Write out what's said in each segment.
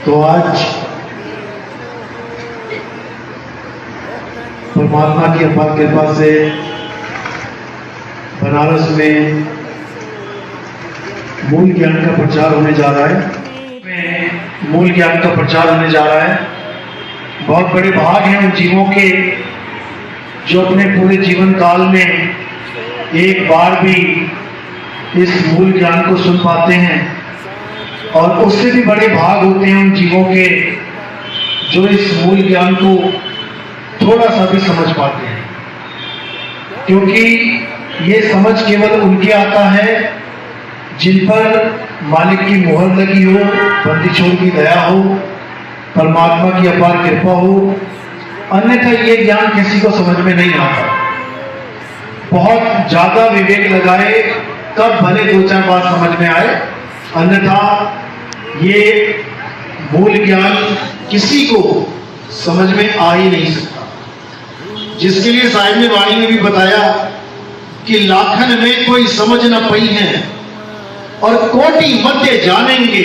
तो आज परमात्मा की अपार कृपा से बनारस में मूल ज्ञान का प्रचार होने जा रहा है। मूल ज्ञान का प्रचार होने जा रहा है। बहुत बड़े भाग हैं उन जीवों के जो अपने पूरे जीवन काल में एक बार भी इस मूल ज्ञान को सुन पाते हैं, और उससे भी बड़े भाग होते हैं उन जीवों के जो इस मूल ज्ञान को थोड़ा सा भी समझ पाते हैं, क्योंकि ये समझ केवल उनके आता है जिन पर मालिक की मोहर लगी हो, बंदिशों की दया हो, परमात्मा की अपार कृपा हो। अन्यथा ये ज्ञान किसी को समझ में नहीं आता। बहुत ज्यादा विवेक लगाए तब भले दो चार बात समझ में आए, अन्यथा ये मूल ज्ञान किसी को समझ में आ ही नहीं सकता। जिसके लिए साहिब ने वाणी में भी बताया कि लाखन में कोई समझ न पई है और कोटि मध्य जानेंगे,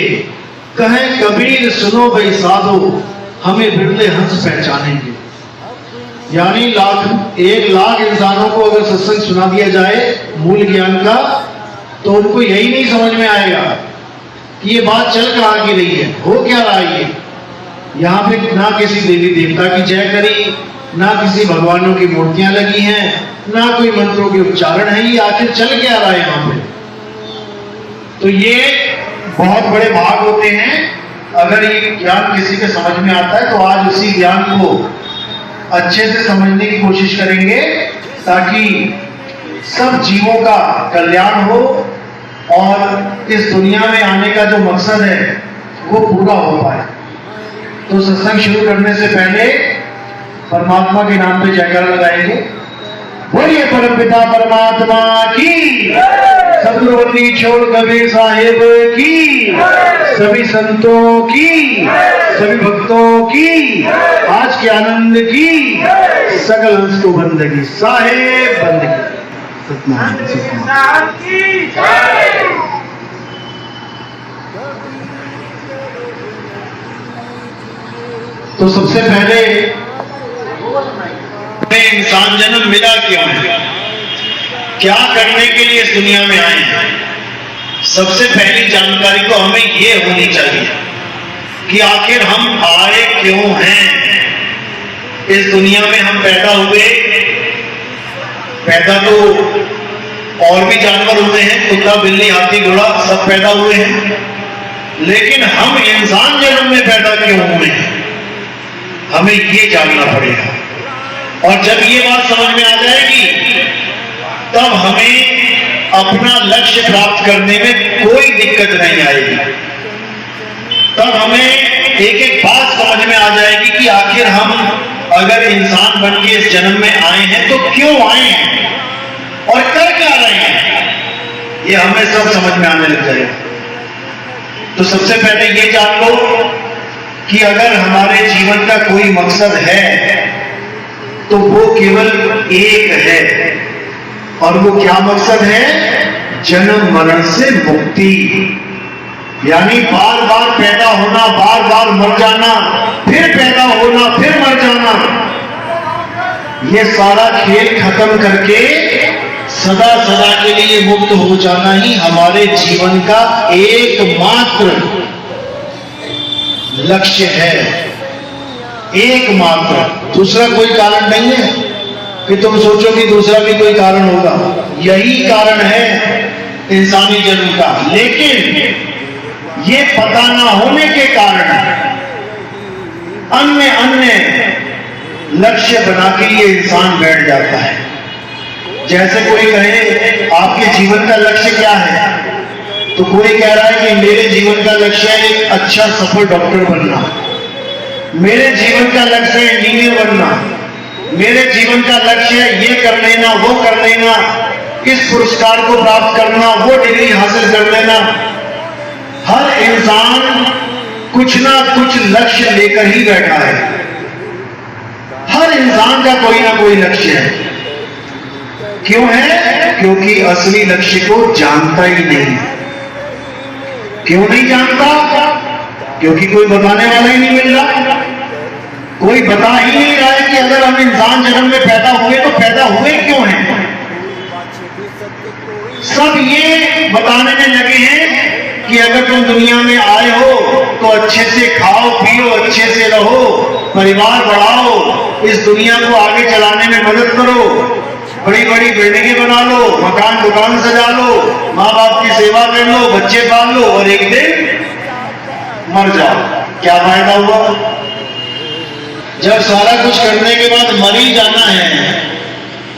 कहे कबीर सुनो भाई साधो, हमें बिरले हंस पहचानेंगे। यानी एक लाख इंसानों को अगर सत्संग सुना दिया जाए मूल ज्ञान का, तो उनको यही नहीं समझ में आएगा कि ये बात चल कहाँ की रही है, हो क्या रहा है। यहाँ पे ना किसी देवी देवता की जय करी, ना किसी भगवानों की मूर्तियां लगी हैं, ना कोई मंत्रों के उच्चारण है। ये आखिर चल क्या रहा है यहाँ पे। तो ये बहुत बड़े भाग होते हैं अगर ये ज्ञान किसी के समझ में आता है। तो आज उसी ज्ञान को अच्छे से समझने की कोशिश करेंगे ताकि सब जीवों का कल्याण हो और इस दुनिया में आने का जो मकसद है वो पूरा हो पाए। तो सत्संग शुरू करने से पहले परमात्मा के नाम पे जयकारा लगाएंगे। बोलिए परमपिता परमात्मा की, सदगुरुवती छोड़ कबीर साहिब की, सभी संतों की, सभी भक्तों की, आज के आनंद की, सकल हंस को बंदगी साहेब बंदगी। तो सबसे पहले इंसान जन्म मिला क्यों है, क्या करने के लिए इस दुनिया में आए हैं। सबसे पहली जानकारी तो हमें ये होनी चाहिए कि आखिर हम आए क्यों हैं। इस दुनिया में हम पैदा हुए, पैदा तो और भी जानवर हुए हैं, कुत्ता बिल्ली हाथी घोड़ा सब पैदा हुए हैं, लेकिन हम इंसान जन्म में पैदा क्यों हुए हैं, हमें ये जानना पड़ेगा। और जब ये बात समझ में आ जाएगी तब हमें अपना लक्ष्य प्राप्त करने में कोई दिक्कत नहीं आएगी। तब हमें एक एक बात समझ में आ जाएगी कि आखिर हम अगर इंसान बन के इस जन्म में आए हैं तो क्यों आए हैं और कर क्या रहे हैं, ये हमें सब समझ में आने लग जाएगा। तो सबसे पहले ये जान लो कि अगर हमारे जीवन का कोई मकसद है तो वो केवल एक है, और वो क्या मकसद है, जन्म मरण से मुक्ति। यानी बार बार पैदा होना, बार बार मर जाना, फिर पैदा होना, फिर मर जाना, ये सारा खेल खत्म करके सदा सदा के लिए मुक्त हो जाना ही हमारे जीवन का एकमात्र लक्ष्य है। एकमात्र, दूसरा कोई कारण नहीं है कि तुम सोचो कि दूसरा भी कोई कारण होगा। यही कारण है इंसानी जन्म का। लेकिन ये पता ना होने के कारण अन्य अन्य लक्ष्य बना के ये इंसान बैठ जाता है। जैसे कोई कहे आपके जीवन का लक्ष्य क्या है, तो कोई कह रहा है कि मेरे जीवन का लक्ष्य है एक अच्छा सफल डॉक्टर बनना, मेरे जीवन का लक्ष्य है इंजीनियर बनना, मेरे जीवन का लक्ष्य है ये कर लेना, वो कर लेना, इस पुरस्कार को प्राप्त करना, वो डिग्री हासिल कर लेना। हर इंसान कुछ ना कुछ लक्ष्य लेकर ही बैठा है। हर इंसान का कोई ना कोई लक्ष्य है। क्यों है? क्योंकि असली लक्ष्य को जानता ही नहीं। क्यों नहीं जानता? क्योंकि कोई बताने वाला ही नहीं मिल रहा। कोई बता ही नहीं रहा है कि अगर हम इंसान जन्म में पैदा हुए तो पैदा हुए क्यों हैं। सब ये बताने में लगे हैं कि अगर तुम दुनिया में आए हो तो अच्छे से खाओ पियो, अच्छे से रहो, परिवार बढ़ाओ, इस दुनिया को आगे चलाने में मदद करो, बड़ी बड़ी बिल्डिंगें बना लो, मकान दुकान सजा लो, माँ बाप की सेवा कर लो, बच्चे पाल लो और एक दिन मर जाओ। क्या फायदा हुआ? जब सारा कुछ करने के बाद मर ही जाना है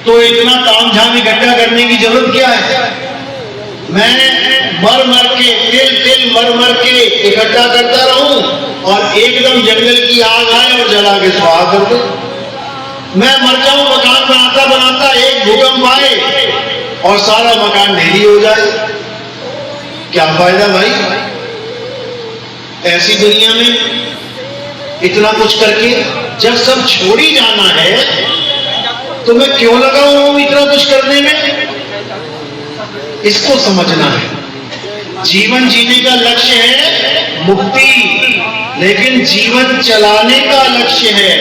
तो इतना तामझाम इकट्ठा करने की जरूरत क्या है? मैं मर मर के तिल मर मर के इकट्ठा करता रहूं और एकदम जंगल की आग आए और जला के स्वाहा कर दे। मैं मर जाऊं मकान बनाता बनाता, एक भूकंप आए और सारा मकान ढेरी हो जाए। क्या फायदा भाई? ऐसी दुनिया में इतना कुछ करके जब सब छोड़ ही जाना है तो मैं क्यों लगा हूं इतना कुछ करने में? इसको समझना है। जीवन जीने का लक्ष्य है मुक्ति, लेकिन जीवन चलाने का लक्ष्य है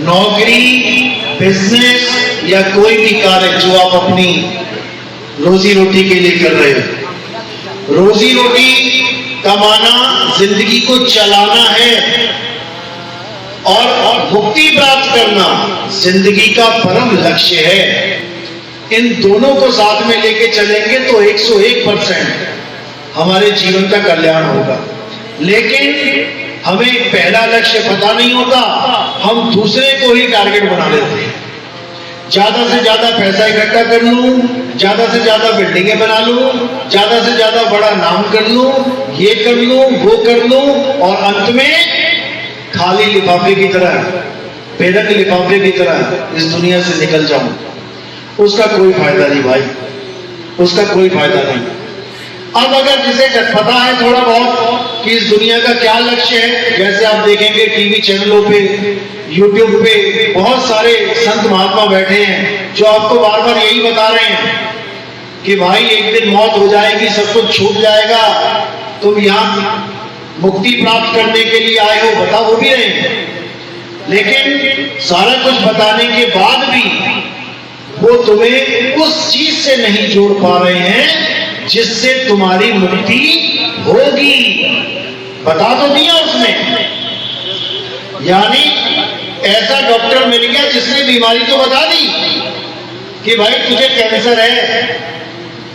नौकरी, बिजनेस या कोई भी कार्य जो आप अपनी रोजी रोटी के लिए कर रहे हो। रोजी रोटी कमाना जिंदगी को चलाना है और मुक्ति प्राप्त करना जिंदगी का परम लक्ष्य है। इन दोनों को साथ में लेके चलेंगे तो 101% हमारे जीवन का कल्याण होगा। लेकिन हमें पहला लक्ष्य पता नहीं होता, हम दूसरे को ही टारगेट बना लेते हैं। ज्यादा से ज्यादा पैसा इकट्ठा कर लूं, ज्यादा से ज्यादा बिल्डिंगें बना लूं, ज्यादा से ज्यादा बड़ा नाम कर लूं, ये कर लूं, वो कर लूं और अंत में खाली लिफाफे की तरह, बेरंग लिफाफे की तरह इस दुनिया से निकल जाऊं। उसका कोई फायदा नहीं भाई, उसका कोई फायदा नहीं। अब अगर जिसे पता है थोड़ा बहुत कि इस दुनिया का क्या लक्ष्य है, जैसे आप देखेंगे टीवी चैनलों पे, यूट्यूब पे बहुत सारे संत महात्मा बैठे हैं जो आपको बार बार यही बता रहे हैं कि भाई एक दिन मौत हो जाएगी, सब कुछ छूट जाएगा, तुम यहाँ मुक्ति प्राप्त करने के लिए आए हो, बता वो भी रहे हैं। लेकिन सारा कुछ बताने के बाद भी वो तुम्हें उस चीज से नहीं जोड़ पा रहे हैं जिससे तुम्हारी मुक्ति होगी। बता तो दिया उसने, यानी ऐसा डॉक्टर मिल गया जिसने बीमारी तो बता दी कि भाई तुझे कैंसर है,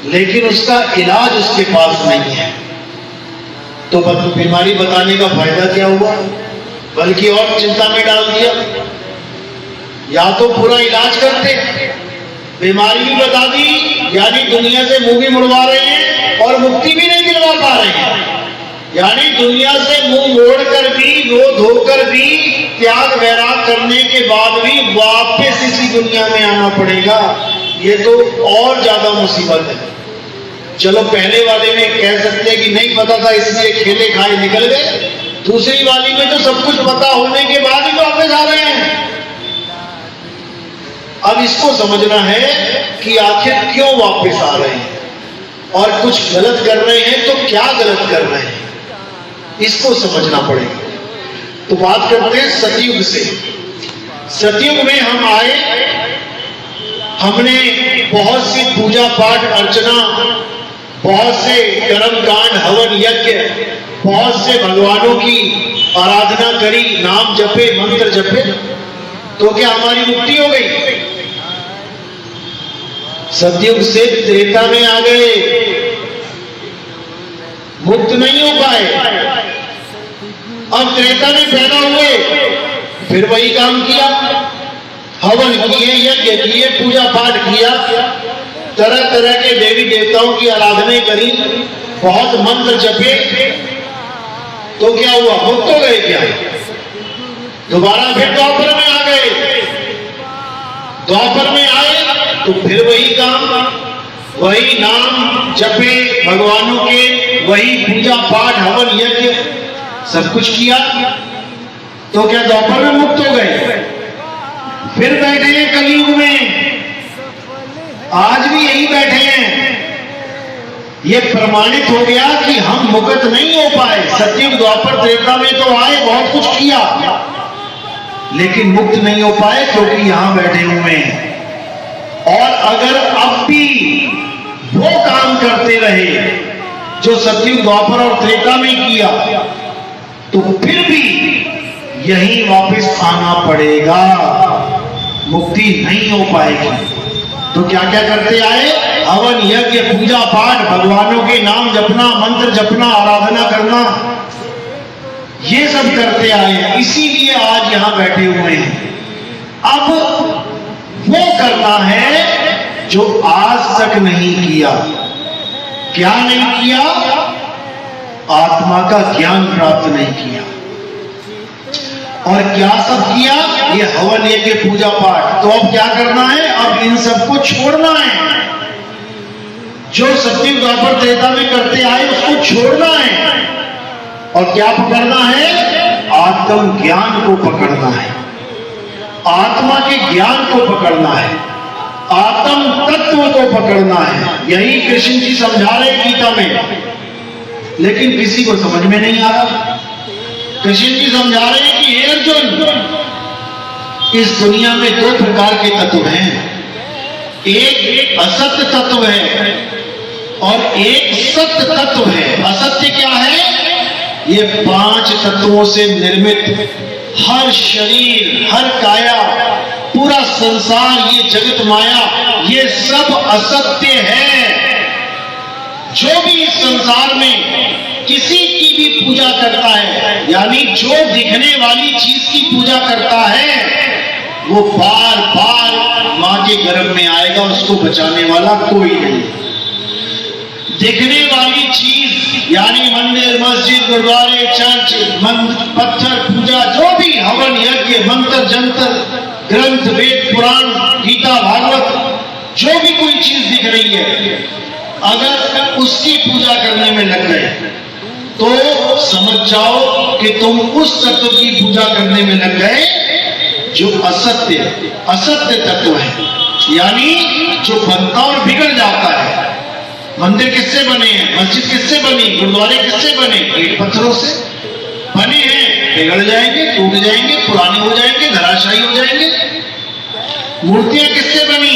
लेकिन उसका इलाज उसके पास नहीं है। तो बीमारी बताने का फायदा क्या हुआ? बल्कि और चिंता में डाल दिया। या तो पूरा इलाज करते, बीमारी भी बता दी, यानी दुनिया से मुंह भी मुड़वा रहे हैं और मुक्ति भी नहीं दिलवा पा रहे हैं। यानी दुनिया से मुंह मोड़कर भी, रो धोकर भी, त्याग वैराग करने के बाद भी वापस इसी दुनिया में आना पड़ेगा। ये तो और ज्यादा मुसीबत है। चलो पहले वाले में कह सकते हैं कि नहीं पता था इसलिए खेले खाए निकल गए, दूसरी वाली में तो सब कुछ पता होने के बाद ही वापस आ रहे हैं। अब इसको समझना है कि आखिर क्यों वापस आ रहे हैं और कुछ गलत कर रहे हैं तो क्या गलत कर रहे हैं, इसको समझना पड़ेगा। तो बात करते हैं सतयुग से। सतयुग में हम आए, हमने बहुत सी पूजा पाठ अर्चना, बहुत से कर्म कांड हवन यज्ञ, बहुत से भगवानों की आराधना करी, नाम जपे, मंत्र जपे, तो क्या हमारी मुक्ति हो गई? सतयुग से त्रेता में आ गए, मुक्त नहीं हो पाए। अब त्रेता में पैदा हुए, फिर वही काम किया, हवन किए, यज्ञ किए, पूजा पाठ किया, तरह तरह के देवी देवताओं की आराधना करी, बहुत मंत्र जपे, तो क्या हुआ? मुक्त हो गए क्या? दोबारा फिर द्वापर में आ गए। द्वापर में आए तो फिर वही काम, वही नाम जपे भगवानों के, वही पूजा पाठ हवन यज्ञ सब कुछ किया, तो क्या द्वापर में मुक्त हो गए? फिर बैठे हैं कलयुग में, आज भी यही बैठे हैं। ये प्रमाणित हो गया कि हम मुक्त नहीं हो पाए। सतयुग द्वापर त्रेता में तो आए, बहुत कुछ किया, लेकिन मुक्त नहीं हो पाए क्योंकि यहां बैठे हुए हैं। और अगर अब भी वो काम करते रहे जो सतयुग द्वापर और त्रेता में किया, तो फिर भी यहीं वापस आना पड़ेगा, मुक्ति नहीं हो पाएगी। तो क्या क्या करते आए? हवन, यज्ञ, पूजा पाठ, भगवानों के नाम जपना, मंत्र जपना, आराधना करना, ये सब करते आए, इसीलिए आज यहां बैठे हुए हैं। अब वो करना है जो आज तक नहीं किया। क्या नहीं किया? आत्मा का ज्ञान प्राप्त नहीं किया। और क्या सब किया? ये हवन, यज्ञ, पूजा पाठ। तो अब क्या करना है? अब इन सबको छोड़ना है। जो सतयुग द्वापर त्रेता में करते आए उसको छोड़ना है। और क्या पकड़ना है? आत्म ज्ञान को पकड़ना है, आत्मा के ज्ञान को पकड़ना है, आत्म तत्व को पकड़ना है। यही कृष्ण जी समझा रहे गीता में, लेकिन किसी को समझ में नहीं आ रहा। कृष्ण जी समझा रहे हैं कि हे अर्जुन, इस दुनिया में दो प्रकार के तत्व हैं। एक असत्य तत्व है और एक सत्य तत्व है। असत्य क्या है? ये 5 तत्वों से निर्मित हर शरीर, हर काया, पूरा संसार, ये जगत माया, ये सब असत्य है। जो भी इस संसार में किसी की भी पूजा करता है, यानी जो दिखने वाली चीज की पूजा करता है, वो बार बार मां के गर्भ में आएगा, उसको बचाने वाला कोई नहीं। दिखने वाली चीज यानी मंदिर, मस्जिद, गुरुद्वारे, चर्च, पत्थर, पूजा, जो भी हवन, यज्ञ, मंत्र, जंतर, ग्रंथ, वेद, पुराण, गीता, भागवत, जो भी कोई चीज दिख रही है, अगर उसकी पूजा करने में लग गए तो समझ जाओ कि तुम उस तत्व की पूजा करने में लग गए जो असत्य तत्व है, यानी जो बनता और बिगड़ जाता है। मंदिर किससे बने हैं? मस्जिद किससे बनी? गुरुद्वारे किससे बने? ईंट पत्थरों से बने हैं, बिगड़ जाएंगे, टूट जाएंगे, पुराने हो जाएंगे, धराशायी हो जाएंगे। मूर्तियां किससे बनी?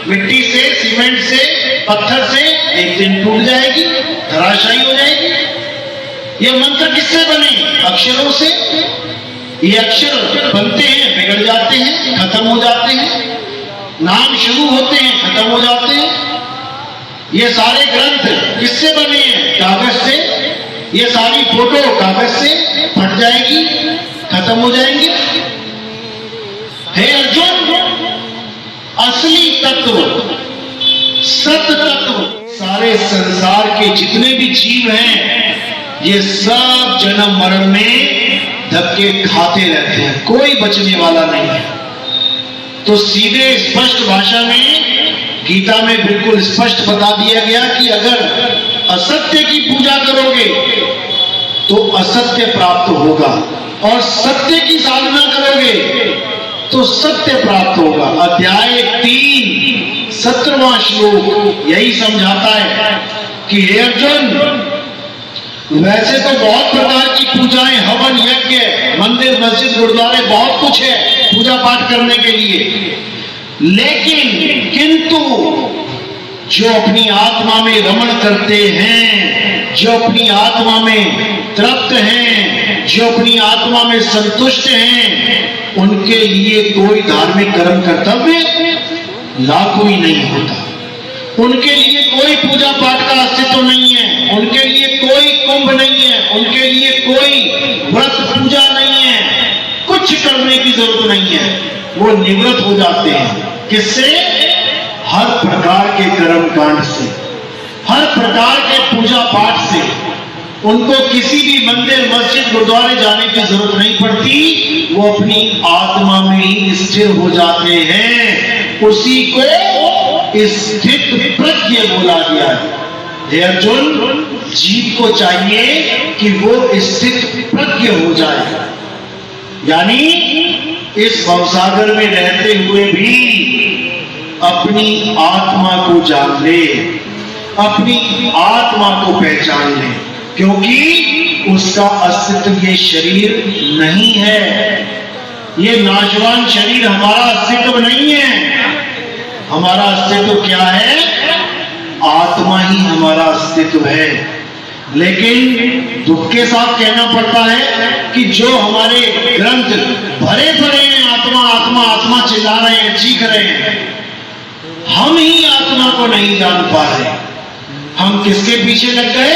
मिट्टी से, सीमेंट से, पत्थर से, एक दिन टूट जाएगी, धराशायी हो जाएगी। ये मंत्र किससे बने? अक्षरों से। ये अक्षर बनते हैं, बिगड़ जाते हैं, खत्म हो जाते हैं। नाम शुरू होते हैं, खत्म हो जाते हैं। ये सारे ग्रंथ किससे बने हैं? कागज से। ये सारी फोटो कागज से फट जाएगी, खत्म हो जाएंगी। हे अर्जुन, असली तत्व, सत्य तत्व, सारे संसार के जितने भी जीव हैं, ये सब जन्म मरण में धक्के खाते रहते हैं, कोई बचने वाला नहीं है। तो सीधे स्पष्ट भाषा में गीता में बिल्कुल स्पष्ट बता दिया गया कि अगर असत्य की पूजा करोगे तो असत्य प्राप्त होगा, और सत्य की साधना करोगे तो सत्य प्राप्त होगा। अध्याय 3 17वां श्लोक यही समझाता है कि हे अर्जुन, वैसे तो बहुत प्रकार की पूजाएं, हवन, यज्ञ, मंदिर, मस्जिद, गुरुद्वारे, बहुत कुछ है पूजा पाठ करने के लिए, लेकिन किंतु जो अपनी आत्मा में रमण करते हैं, जो अपनी आत्मा में तृप्त हैं, जो अपनी आत्मा में संतुष्ट हैं, उनके लिए कोई धार्मिक कर्म कर्तव्य लागू ही नहीं होता। उनके लिए कोई पूजा पाठ का अस्तित्व नहीं है, उनके लिए कोई कुंभ नहीं है, उनके लिए कोई व्रत पूजा नहीं है, कुछ करने की जरूरत नहीं है। वो निवृत्त हो जाते हैं। किससे? हर प्रकार के कर्म कांड से, हर प्रकार के पूजा पाठ से। उनको किसी भी मंदिर, मस्जिद, गुरुद्वारे जाने की जरूरत नहीं पड़ती, वो अपनी आत्मा में ही स्थिर हो जाते हैं। उसी को स्थित प्रज्ञ बोला गया है। हे अर्जुन, जीव को चाहिए कि वो स्थित प्रज्ञ हो जाए, यानी इस भवसागर में रहते हुए भी अपनी आत्मा को जान ले, अपनी आत्मा को पहचान ले, क्योंकि उसका अस्तित्व ये शरीर नहीं है। ये नाशवान शरीर हमारा अस्तित्व नहीं है। हमारा अस्तित्व क्या है? आत्मा ही हमारा अस्तित्व है। लेकिन दुख के साथ कहना पड़ता है कि जो हमारे ग्रंथ भरे पड़े हैं आत्मा आत्मा आत्मा चिल्ला रहे हैं, चीख रहे हैं, हम ही आत्मा को नहीं जान पा रहे। हम किसके पीछे लग गए?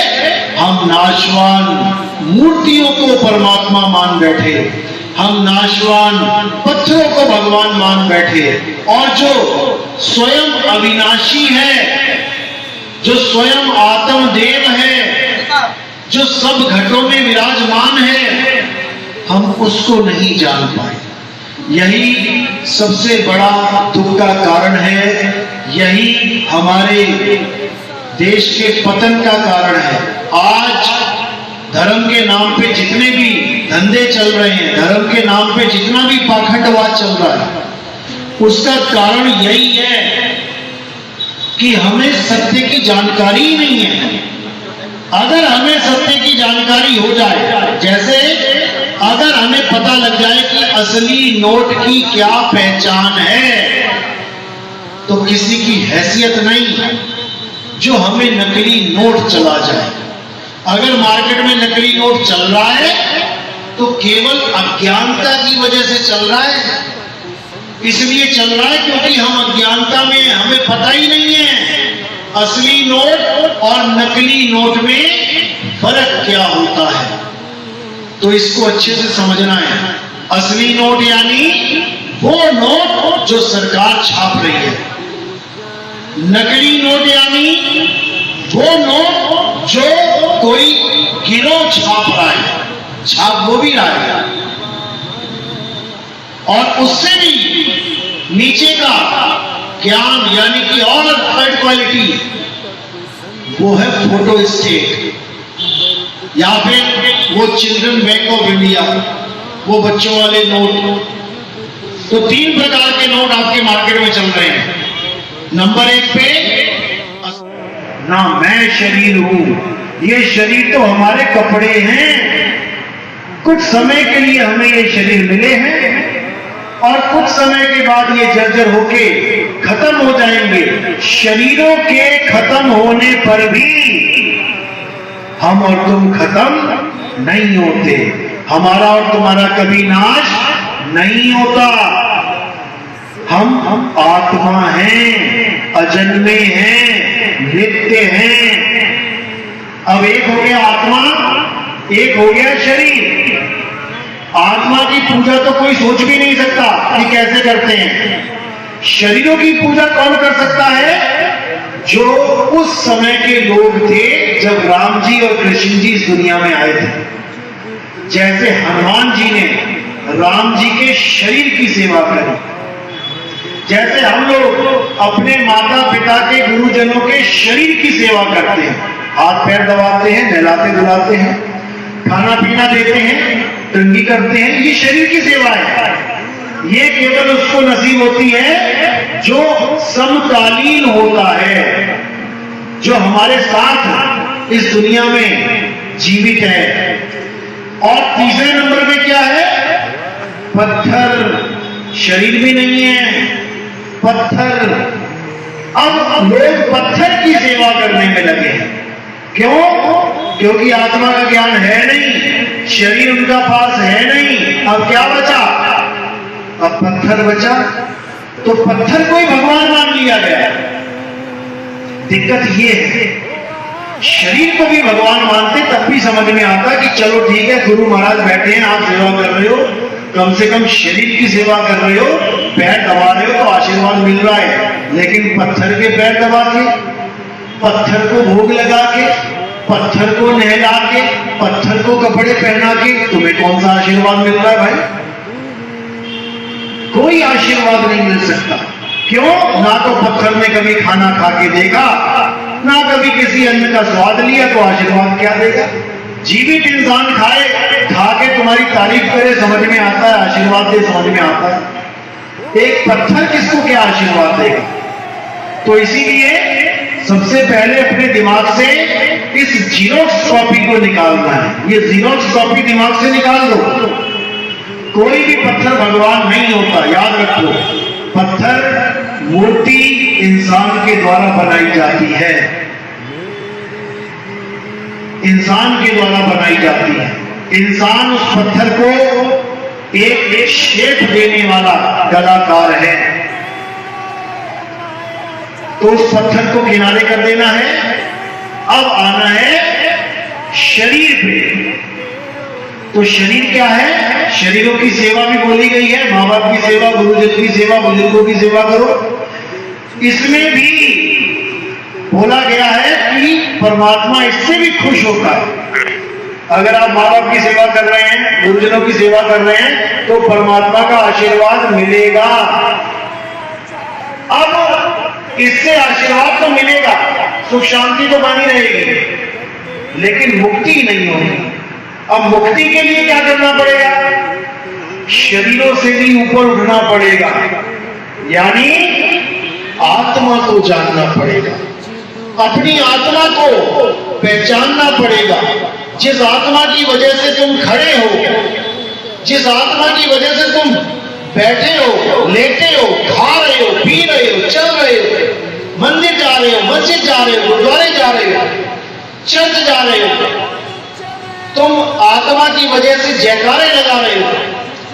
हम नाशवान मूर्तियों को परमात्मा मान बैठे, हम नाशवान पत्थरों को भगवान मान बैठे, और जो स्वयं अविनाशी है, जो स्वयं आत्मदेव है, जो सब घटों में विराजमान है, हम उसको नहीं जान पाए। यही सबसे बड़ा दुख का कारण है। यही हमारे देश के पतन का कारण है। आज धर्म के नाम पे जितने भी धंधे चल रहे हैं, धर्म के नाम पे जितना भी पाखंडवाद चल रहा है, उसका कारण यही है कि हमें सत्य की जानकारी ही नहीं है। अगर हमें सत्य की जानकारी हो जाए, जैसे अगर हमें पता लग जाए कि असली नोट की क्या पहचान है, तो किसी की हैसियत नहीं जो हमें नकली नोट चला जाए। अगर मार्केट में नकली नोट चल रहा है तो केवल अज्ञानता की वजह से चल रहा है। इसलिए चल रहा है क्योंकि हम अज्ञानता में, हमें पता ही नहीं है असली नोट और नकली नोट में फर्क क्या होता है। तो इसको अच्छे से समझना है। असली नोट यानी वो नोट जो सरकार छाप रही है, नकली नोट यानी वो नोट जो कोई गिरोह छाप रहा है, छाप वो भी रहा है, और उससे भी नीचे का ज्ञान यानी कि और थर्ड क्वालिटी, वो है फोटो स्टेट, या फिर वो चिल्ड्रन बैंक ऑफ इंडिया, वो बच्चों वाले नोट। तो 3 प्रकार के नोट आपके मार्केट में चल रहे हैं। नंबर 1 पे ना मैं शरीर हूं, ये शरीर तो हमारे कपड़े हैं। कुछ समय के लिए हमें ये शरीर मिले हैं और कुछ समय के बाद ये जर्जर होके खत्म हो जाएंगे। शरीरों के खत्म होने पर भी हम और तुम खत्म नहीं होते। हमारा और तुम्हारा कभी नाश नहीं होता। हम आत्मा हैं, अजन्मे हैं, नित्य हैं। अब एक हो गया आत्मा, एक हो गया शरीर। आत्मा की पूजा तो कोई सोच भी नहीं सकता कि कैसे करते हैं। शरीरों की पूजा कौन कर सकता है? जो उस समय के लोग थे जब राम जी और कृष्ण जी इस दुनिया में आए थे। जैसे हनुमान जी ने राम जी के शरीर की सेवा करी, जैसे हम लोग अपने माता पिता के गुरुजनों के शरीर की सेवा करते हैं, हाथ पैर दबाते हैं, नहलाते धुलाते हैं, खाना पीना देते हैं, तंगी करते हैं, ये शरीर की सेवा है। ये केवल उसको नसीब होती है जो समकालीन होता है, जो हमारे साथ इस दुनिया में जीवित है। और तीसरे नंबर पे क्या है? पत्थर। शरीर भी नहीं है, पत्थर। अब लोग पत्थर की सेवा करने में लगे हैं। क्यों? क्योंकि आत्मा का ज्ञान है नहीं, शरीर उनका पास है नहीं। अब क्या बचा? अब पत्थर बचा। तो पत्थर को ही भगवान मान लिया गया। दिक्कत ये है, शरीर को भी भगवान मानते तब भी समझ में आता कि चलो ठीक है, गुरु महाराज बैठे हैं, आप सेवा कर रहे हो, कम से कम शरीर की सेवा कर रहे हो, पैर दबा रहे हो तो आशीर्वाद मिल रहा है। लेकिन पत्थर के पैर दबा के, पत्थर को भोग लगा के, पत्थर को नहला के, पत्थर को कपड़े पहना के तुम्हें कौन सा आशीर्वाद मिल रहा है भाई? कोई आशीर्वाद नहीं मिल सकता। क्यों? ना तो पत्थर ने कभी खाना खा के देखा, ना कभी किसी अन्न का स्वाद लिया, तो आशीर्वाद क्या देगा? जीवित इंसान खाए, खा के तुम्हारी तारीफ करे, समझ में आता है, आशीर्वाद दे, समझ में आता है। एक पत्थर किसको क्या आशीर्वाद देगा? तो इसीलिए सबसे पहले अपने दिमाग से इस जीरोक्स कॉपी को निकालना है। ये जीरोक्स कॉपी दिमाग से निकाल दो। कोई भी पत्थर भगवान नहीं होता, याद रखो। पत्थर मूर्ति इंसान के द्वारा बनाई जाती है, इंसान के द्वारा बनाई जाती है। इंसान उस पत्थर को एक शेप देने वाला कलाकार है। तो उस पत्थर को किनारे कर देना है। अब आना है शरीर पे। तो शरीर क्या है? शरीरों की सेवा भी बोली गई है। माँ बाप की सेवा, गुरुजन की सेवा, बुजुर्गों की सेवा करो। इसमें भी बोला गया है कि परमात्मा इससे भी खुश होता है। अगर आप माँ बाप की सेवा कर रहे हैं, गुरुजनों की सेवा कर रहे हैं, तो परमात्मा का आशीर्वाद मिलेगा। अब इससे आशीर्वाद तो मिलेगा, सुख शांति तो बनी रहेगी, लेकिन मुक्ति नहीं होगी। अब मुक्ति के लिए क्या करना पड़ेगा? शरीरों से भी ऊपर उठना पड़ेगा, यानी आत्मा को जानना पड़ेगा, अपनी आत्मा को पहचानना पड़ेगा। जिस आत्मा की वजह से तुम खड़े हो, जिस आत्मा की वजह से तुम बैठे हो, लेटे हो, खा रहे हो, पी रहे हो, चल रहे हो, मंदिर जा रहे हो, मस्जिद जा रहे हो, गुरुद्वारे जा रहे हो, चर्च जा रहे हो, तुम आत्मा की वजह से जयकारे लगा रहे हो,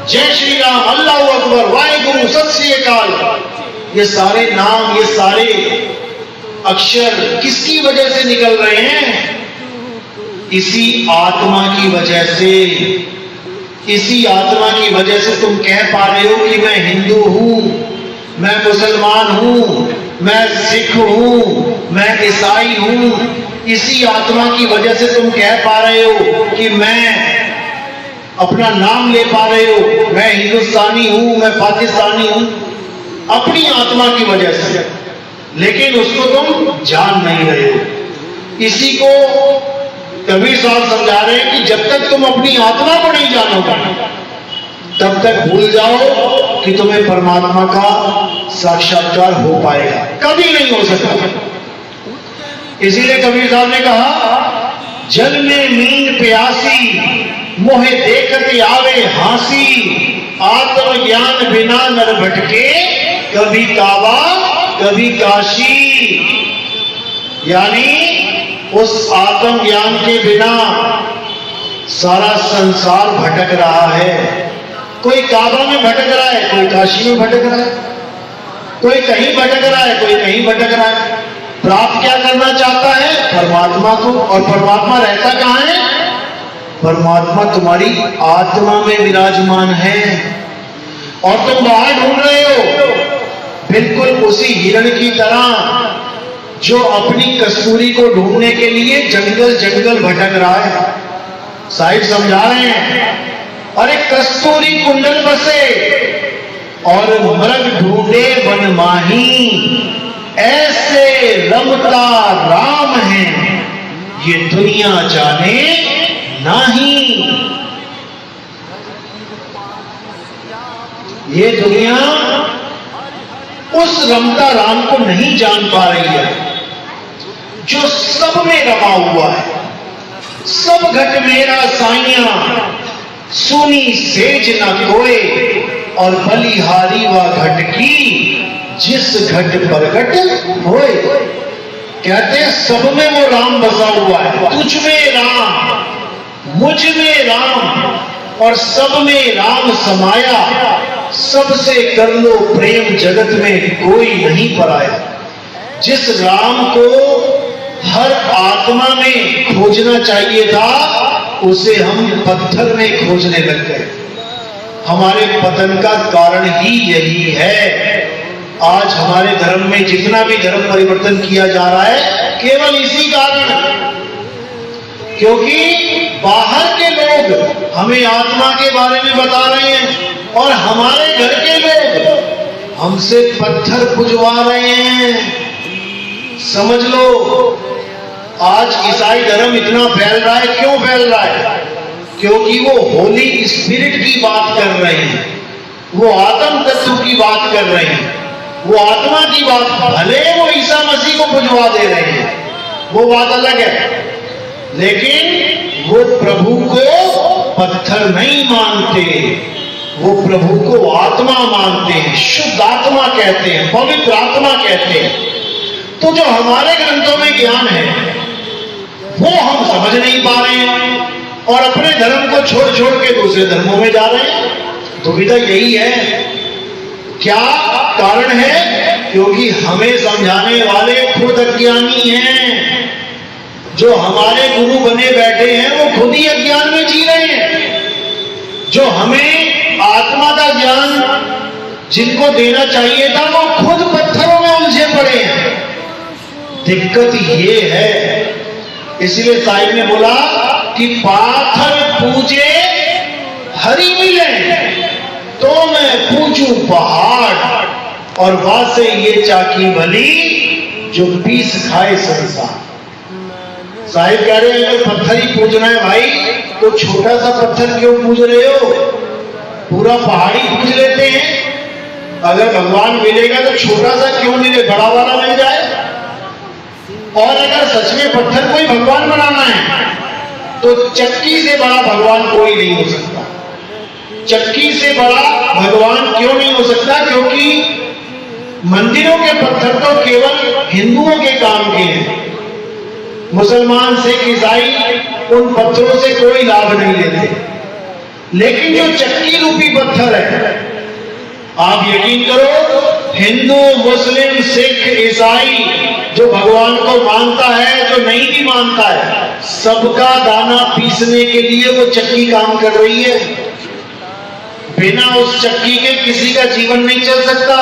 जय श्री राम, अल्लाह अकबर, वाहेगुरु, सत श्री अकाल। ये सारे नाम, ये सारे अक्षर किसकी वजह से निकल रहे हैं? इसी आत्मा की वजह से। इसी आत्मा की वजह से तुम कह पा रहे हो कि मैं हिंदू हूं, मैं मुसलमान हूं, मैं सिख हूं, मैं ईसाई हूं। इसी आत्मा की वजह से तुम कह पा रहे हो कि मैं अपना नाम ले पा रहे हो, मैं हिंदुस्तानी हूं, मैं पाकिस्तानी हूं, अपनी आत्मा की वजह से। लेकिन उसको तुम जान नहीं रहे हो। इसी को कबीर साहब समझा रहे हैं कि जब तक तुम अपनी आत्मा को नहीं जानोगे, तब तक भूल जाओ कि तुम्हें परमात्मा का साक्षात्कार हो पाएगा। कभी नहीं हो सकता। इसीलिए कबीर साहब ने कहा, जल में मीन प्यासी, मोहे देखत आवे हांसी, आत्म ज्ञान बिना नर भटके, कभी काबा कभी काशी। यानी उस आत्म ज्ञान के बिना सारा संसार भटक रहा है। कोई काबा में भटक रहा है, कोई काशी में भटक रहा है, कोई कहीं भटक रहा है, कोई कहीं भटक रहा है। प्राप्त क्या करना चाहता है? परमात्मा को। और परमात्मा रहता कहां है? परमात्मा तुम्हारी आत्मा में विराजमान है, और तुम बाहर ढूंढ रहे हो, बिल्कुल उसी हिरण की तरह जो अपनी कस्तूरी को ढूंढने के लिए जंगल जंगल भटक रहा है। साहिब समझा रहे हैं, अरे कस्तूरी कुंडल बसे और मृग ढूंढे वन माही, ऐसे रमता राम है ये दुनिया जाने नहीं। ये दुनिया उस रमता राम को नहीं जान पा रही है जो सब में रमा हुआ है। सब घट मेरा साइया, सुनी सेज न कोय, और बलिहारी व घट की, जिस घट प्रगट होए। कहते हैं सब में वो राम बसा हुआ है। तुझ में राम, मुझ में राम, और सब में राम समाया। सबसे कर लो प्रेम, जगत में कोई नहीं पराया। जिस राम को हर आत्मा में खोजना चाहिए था, उसे हम पत्थर में खोजने लग गए। हमारे पतन का कारण ही यही है। आज हमारे धर्म में जितना भी धर्म परिवर्तन किया जा रहा है, केवल इसी कारण, क्योंकि बाहर के लोग हमें आत्मा के बारे में बता रहे हैं, और हमारे घर के लोग हमसे पत्थर पुजवा रहे हैं। समझ लो, आज ईसाई धर्म इतना फैल रहा है। क्यों फैल रहा है? क्योंकि वो होली स्पिरिट की बात कर रहे हैं, वो आत्म तत्व की बात कर रहे हैं। वो आत्मा की बात, भले वो ईसा मसीह को बुझवा दे रहे हैं, वो बात अलग है, लेकिन वो प्रभु को पत्थर नहीं मानते, वो प्रभु को आत्मा मानते हैं, शुद्ध आत्मा कहते हैं, पवित्र आत्मा कहते हैं। तो जो हमारे ग्रंथों में ज्ञान है वो हम समझ नहीं पा रहे हैं और अपने धर्म को छोड़ छोड़ के दूसरे धर्मों में जा रहे हैं। दुविधा यही है। क्या कारण है? क्योंकि हमें समझाने वाले खुद अज्ञानी हैं। जो हमारे गुरु बने बैठे हैं वो खुद ही अज्ञान में जी रहे हैं। जो हमें आत्मा का ज्ञान जिनको देना चाहिए था वो खुद पत्थरों में उलझे पड़े हैं। दिक्कत ये है, इसलिए साहिब ने बोला कि पाथर पूजे हरि मिले तो मैं पूजूं पहाड़, और बात से ये चाकी भली जो पीस खाए संसार। साहिब कह रहे हैं अगर पत्थर ही पूजना है भाई तो छोटा सा पत्थर क्यों पूज रहे हो? पूरा पहाड़ी पूज लेते हैं। अगर भगवान मिलेगा तो छोटा सा क्यों मिले, बड़ा वाला मिल जाए। और अगर सच में पत्थर को ही भगवान बनाना है तो चक्की से बड़ा भगवान कोई नहीं हो सकता। चक्की से बड़ा भगवान क्यों नहीं हो सकता? क्योंकि मंदिरों के पत्थर तो केवल हिंदुओं के काम के हैं। मुसलमान, सिख, ईसाई उन पत्थरों से कोई लाभ नहीं लेते। लेकिन जो चक्की रूपी पत्थर है, आप यकीन करो, हिंदू, मुस्लिम, सिख, ईसाई जो भगवान को मानता है, जो नहीं भी मानता है, सबका दाना पीसने के लिए वो चक्की काम कर रही है। बिना उस चक्की के किसी का जीवन नहीं चल सकता।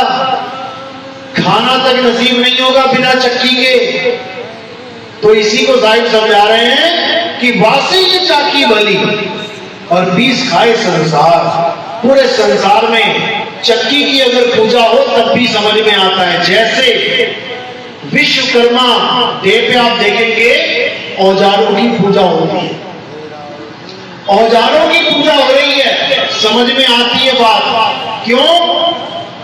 खाना तक नसीब नहीं होगा बिना चक्की के। तो इसी को साहिब समझा रहे हैं कि वासी ये चाकी भली और पीस खाए संसार। पूरे संसार में चक्की की अगर पूजा हो तब भी समझ में आता है। जैसे विश्वकर्मा डे पे आप देखेंगे औजारों की पूजा होती है, औजारों की पूजा हो रही है, समझ में आती है बात। क्यों?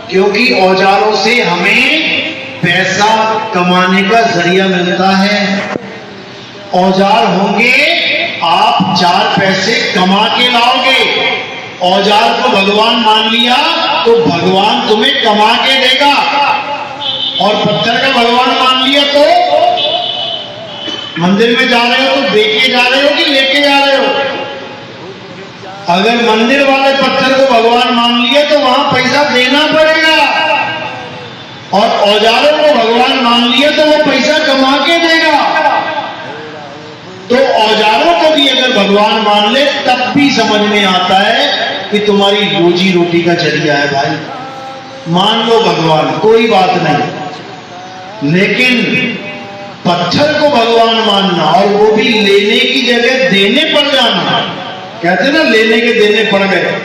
क्योंकि औजारों से हमें पैसा कमाने का जरिया मिलता है। औजार होंगे, आप 4 पैसे कमा के लाओगे। औजार को भगवान मान लिया तो भगवान तुम्हें कमा के देगा, और पत्थर का भगवान मान लिया तो मंदिर में जा रहे हो तो देके जा रहे हो कि लेके जा रहे हो? अगर मंदिर वाले पत्थर को भगवान मान लिया तो वहां पैसा देना पड़ेगा, और औजारों को भगवान मान लिया तो वो पैसा कमा के देगा। तो औजारों को भी अगर भगवान मान ले तब भी समझ में आता है कि तुम्हारी रोजी रोटी का जरिया है भाई। मान लो भगवान, कोई बात नहीं, लेकिन पत्थर को भगवान मानना और वो भी लेने की जगह देने पड़ जाना, कहते ना लेने के देने पड़ गए।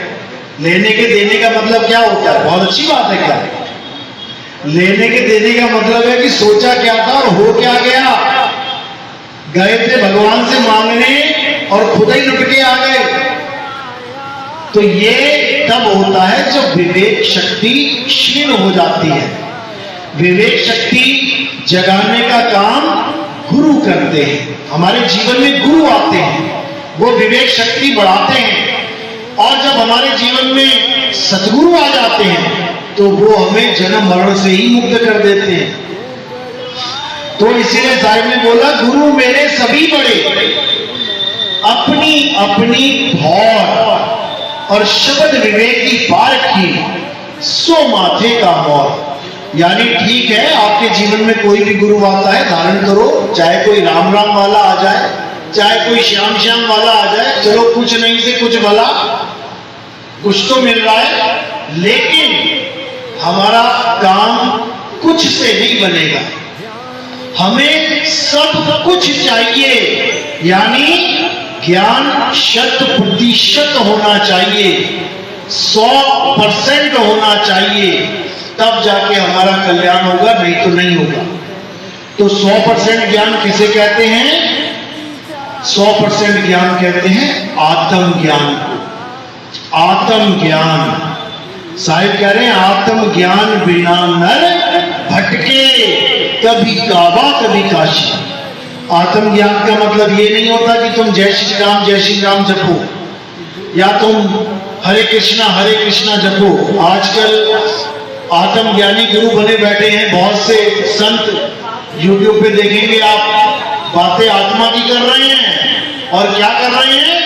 लेने के देने का मतलब क्या होता है? बहुत अच्छी बात है। क्या लेने के देने का मतलब है कि सोचा क्या था और हो क्या गया। गए थे भगवान से मांगने और खुद ही लुट के आ गए। तो ये तब होता है जब विवेक शक्ति क्षीण हो जाती है। विवेक शक्ति जगाने का काम गुरु करते हैं। हमारे जीवन में गुरु आते हैं, वो विवेक शक्ति बढ़ाते हैं, और जब हमारे जीवन में सतगुरु आ जाते हैं तो वो हमें जन्म मरण से ही मुक्त कर देते हैं। तो इसीलिए साहिब ने बोला गुरु मेरे सभी बड़े, अपनी अपनी भौर और शब्द विवेक की पार की सो माथे का मोर। यानी ठीक है, आपके जीवन में कोई भी गुरु आता है, धारण करो, चाहे कोई राम राम वाला आ जाए, चाहे कोई श्याम श्याम वाला आ जाए, चलो कुछ नहीं से कुछ भला, कुछ तो मिल रहा है। लेकिन हमारा काम कुछ से नहीं बनेगा, हमें सब कुछ चाहिए। यानी ज्ञान 100% होना चाहिए, 100% होना चाहिए, तब जाके हमारा कल्याण होगा, नहीं तो नहीं होगा। तो 100% ज्ञान किसे कहते हैं? 100% ज्ञान कहते हैं आत्म ज्ञान को। आत्म ज्ञान साहिब कह रहे हैं आत्म ज्ञान बिना नर भटके, कभी काबा कभी काशी। आत्म ज्ञान का मतलब ये नहीं होता कि तुम जय श्री राम जपो या तुम हरे कृष्णा जपो। आजकल आत्म ज्ञानी गुरु बने बैठे हैं बहुत से संत, यूट्यूब पे देखेंगे आप, बातें आत्मा की कर रहे हैं और क्या कर रहे हैं,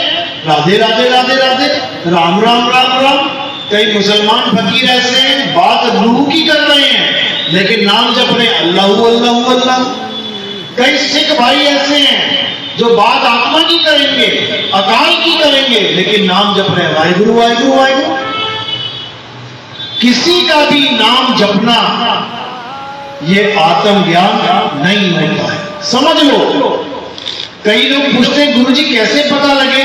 राधे राधे राधे राधे, राम राम राम राम। कई मुसलमान फकीर ऐसे हैं बात रूह की कर रहे हैं लेकिन नाम जप रहे अल्लाह अल्लाह अल्लाह। कई सिख भाई ऐसे हैं जो बात आत्मा की करेंगे, अकाल की करेंगे, लेकिन नाम जप रहे वाहिगुरु वाहिगुरु वाहिगुरु। किसी का भी नाम जपना ये आत्म ज्ञान नहीं होता है, समझ लो। कई लोग पूछते हैं गुरुजी कैसे पता लगे,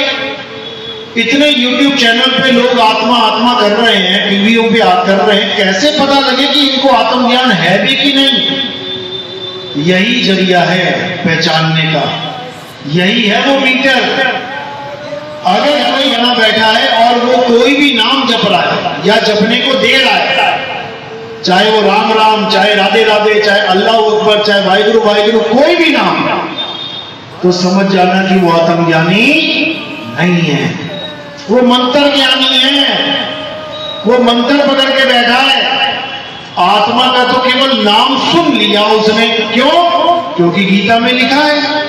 इतने YouTube चैनल पे लोग आत्मा आत्मा कर रहे हैं, टीवियों पे कर रहे हैं, कैसे पता लगे कि इनको आत्म ज्ञान है भी कि नहीं। यही जरिया है पहचानने का, यही है वो मीटर। अगर कोई यहाँ बैठा है और वो कोई भी नाम जप रहा है या जपने को दे रहा है, चाहे वो राम राम, चाहे राधे राधे, चाहे अल्लाह अकबर, चाहे वाहिगुरु वाहिगुरु, कोई भी नाम, तो समझ जाना कि वो आत्म ज्ञानी नहीं है, वो मंत्र ज्ञानी है, वो मंत्र पकड़ के बैठा है। आत्मा का तो केवल नाम सुन लिया उसने, क्यों? क्योंकि गीता में लिखा है।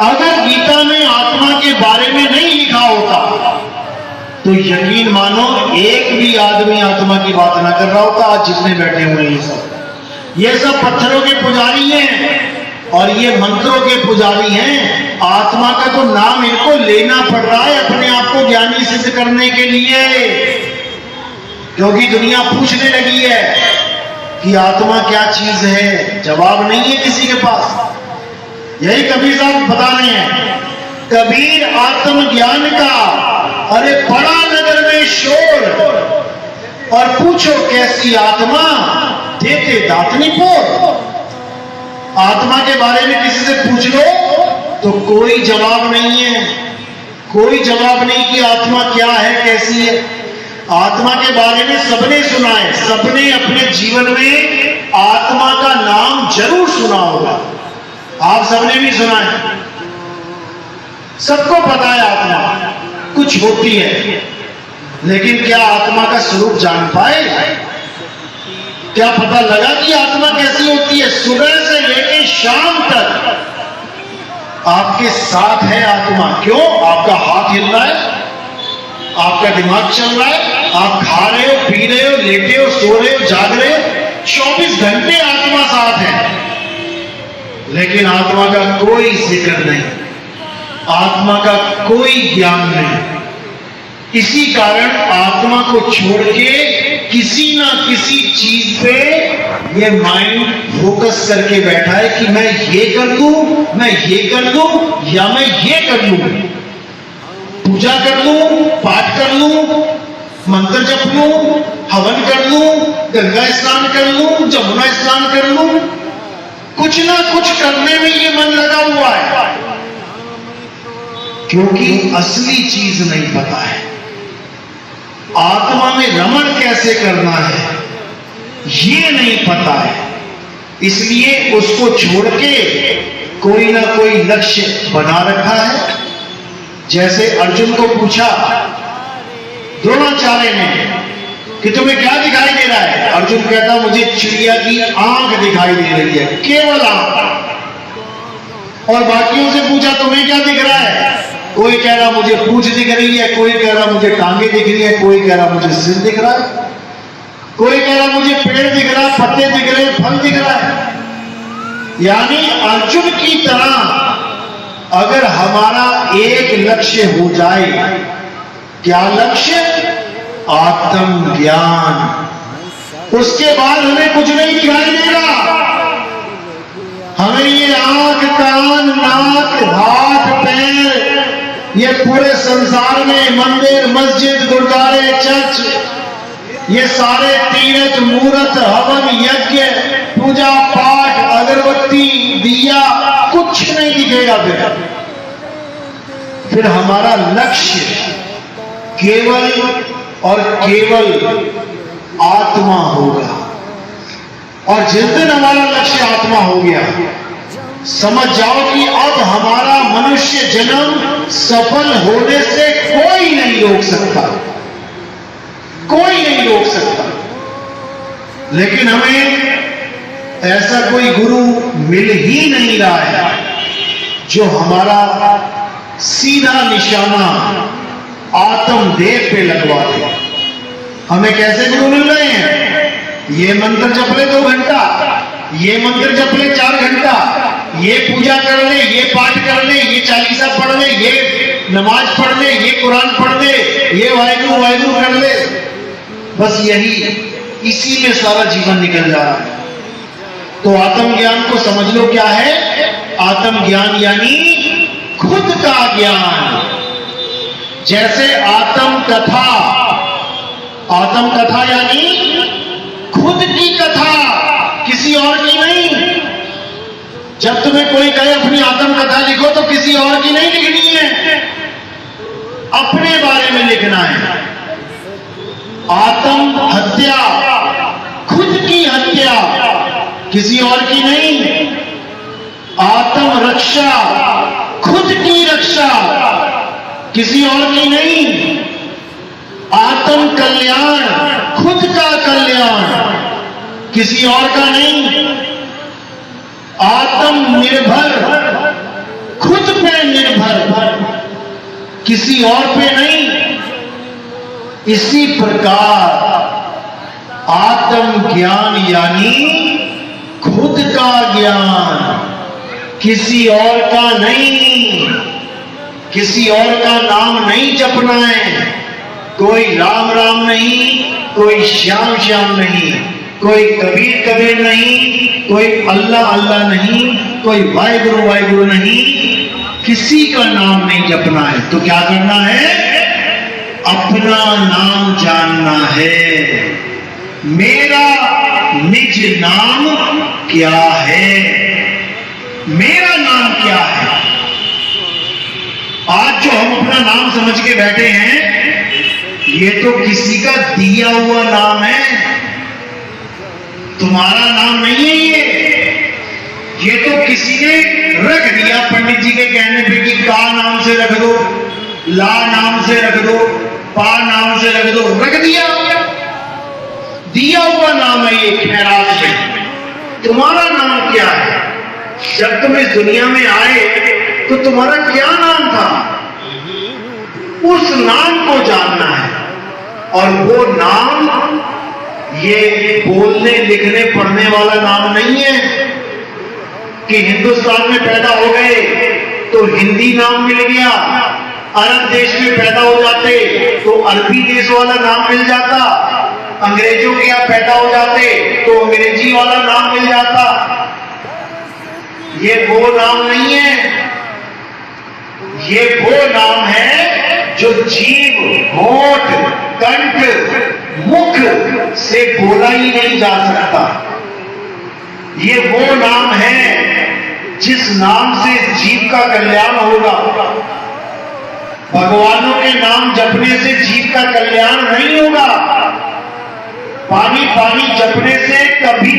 अगर गीता में आत्मा के बारे में नहीं लिखा होता तो यकीन मानो एक भी आदमी आत्मा की बात ना कर रहा होता। आज जितने बैठे हुए हैं ये सब पत्थरों के पुजारी हैं और ये मंत्रों के पुजारी हैं। आत्मा का तो नाम इनको लेना पड़ रहा है अपने आप को ज्ञानी सिद्ध करने के लिए, क्योंकि दुनिया पूछने लगी है कि आत्मा क्या चीज है, जवाब नहीं है किसी के पास। यही कबीर साहब बता रहे हैं, कबीर आत्म ज्ञान का, अरे बड़ा नगर में शोर और पूछो कैसी आत्मा, देते दातनी पोर। आत्मा के बारे में किसी से पूछ लो तो कोई जवाब नहीं है, कोई जवाब नहीं कि आत्मा क्या है, कैसी है। आत्मा के बारे में सबने सुना है, सबने अपने जीवन में आत्मा का नाम जरूर सुना होगा, आप सबने भी सुना है, सबको पता है आत्मा कुछ होती है, लेकिन क्या आत्मा का स्वरूप जान पाए? क्या पता लगा कि आत्मा कैसी होती है? सुबह से लेकर शाम तक आपके साथ है आत्मा। क्यों? आपका हाथ हिल रहा है, आपका दिमाग चल रहा है, आप खा रहे हो, पी रहे हो, लेटे हो, सो रहे हो, जाग रहे हो, 24 घंटे आत्मा साथ है। लेकिन आत्मा का कोई जिक्र नहीं, आत्मा का कोई ज्ञान नहीं। इसी कारण आत्मा को छोड़ के किसी ना किसी चीज पे ये माइंड फोकस करके बैठा है कि मैं ये कर लूं, मैं ये कर लूं, या मैं ये कर लूं, पूजा कर लूं, पाठ कर लूं, मंत्र जप लूं, हवन कर लूं, गंगा स्नान कर लूं, जमुना स्नान कर लूं। कुछ ना कुछ करने में ये मन लगा हुआ है, क्योंकि असली चीज नहीं पता है। आत्मा में रमण कैसे करना है ये नहीं पता है, इसलिए उसको छोड़ के कोई ना कोई लक्ष्य बना रखा है। जैसे अर्जुन को पूछा द्रोणाचार्य ने कि तुम्हें क्या दिखाई दे रहा है? अर्जुन कहता मुझे चिड़िया की आंख दिखाई दे रही है, केवल आंख। और बाकियों से पूछा तुम्हें क्या दिख रहा है? कोई कह रहा मुझे पूंछ दिख रही है, कोई कह रहा मुझे टांगे दिख रही है, कोई कह रहा मुझे सिर दिख रहा है, कोई कह रहा मुझे पेड़ दिख रहा है, पत्ते दिख रहे हैं, फल दिख रहा है। यानी अर्जुन की तरह अगर हमारा एक लक्ष्य हो जाए, क्या लक्ष्य? आत्म ज्ञान। उसके बाद हमें कुछ नहीं दिखाई देगा। हमें ये आंख, कान, नाक, हाथ, पैर, ये पूरे संसार में मंदिर, मस्जिद, गुरुद्वारे, चर्च, ये सारे तीर्थ, मूर्त, हवन, यज्ञ, पूजा पाठ, अगरबत्ती, दिया, कुछ नहीं दिखेगा। फिर हमारा लक्ष्य केवल और केवल आत्मा होगा। और जिस दिन हमारा लक्ष्य आत्मा हो गया, समझ जाओ कि अब हमारा मनुष्य जन्म सफल होने से कोई नहीं रोक सकता, कोई नहीं रोक सकता। लेकिन हमें ऐसा कोई गुरु मिल ही नहीं रहा है जो हमारा सीधा निशाना आत्मदेव पे लगवा दे। हमें कैसे गुरु मिल रहे हैं? ये मंत्र जप ले 2 घंटा, ये मंत्र जप ले 4 घंटा, ये पूजा कर ले, ये पाठ कर ले, ये चालीसा पढ़ ले, ये नमाज पढ़ ले, ये कुरान पढ़ ले, ये वाहिगुरु वाहिगुरु कर ले। बस यही, इसी में सारा जीवन निकल जा रहा है। तो आत्मज्ञान को समझ लो क्या है? आत्मज्ञान यानी खुद का ज्ञान। जैसे आत्म कथा, आत्म कथा यानी खुद की कथा, किसी और की नहीं। जब तुम्हें कोई कहे अपनी आत्म कथा लिखो तो किसी और की नहीं लिखनी है, अपने बारे में लिखना है। आत्म हत्या, खुद की हत्या, किसी और की नहीं। आत्म रक्षा, खुद की रक्षा, किसी और की नहीं। आत्म कल्याण, खुद का कल्याण, किसी और का नहीं। आत्मनिर्भर, खुद पे निर्भर, किसी और पे नहीं। इसी प्रकार आत्म ज्ञान यानी खुद का ज्ञान, किसी और का नहीं। किसी और का नाम नहीं जपना है। कोई राम राम नहीं, कोई श्याम श्याम नहीं, कोई कबीर कबीर नहीं, कोई अल्लाह अल्लाह नहीं, कोई वाहिगुरु वाहिगुरु नहीं। किसी का नाम नहीं जपना है। तो क्या करना है? अपना नाम जानना है। मेरा निज नाम क्या है? मेरा नाम क्या है? आज जो हम अपना नाम समझ के बैठे हैं, ये तो किसी का दिया हुआ नाम है, तुम्हारा नाम नहीं है। ये तो किसी ने रख दिया पंडित जी के कहने पे कि का नाम से रख दो, ला नाम से रख दो, पा नाम से रख दो, रख दिया। दिया हुआ नाम है ये खैरात में। तुम्हारा नाम क्या है? जब तुम इस दुनिया में आए तो तुम्हारा क्या नाम था? उस नाम को जानना है। और वो नाम ये बोलने लिखने पढ़ने वाला नाम नहीं है कि हिंदुस्तान में पैदा हो गए तो हिंदी नाम मिल गया, अरब देश में पैदा हो जाते तो अरबी देश वाला नाम मिल जाता, अंग्रेजों के यहाँ पैदा हो जाते तो अंग्रेजी वाला नाम मिल जाता। ये वो नाम नहीं है। ये वो नाम है जो जीभ, होठ, कंठ, मुख से बोला ही नहीं जा सकता। ये वो नाम है जिस नाम से जीव का कल्याण होगा। भगवानों के नाम जपने से जीव का कल्याण नहीं होगा। पानी पानी जपने से कभी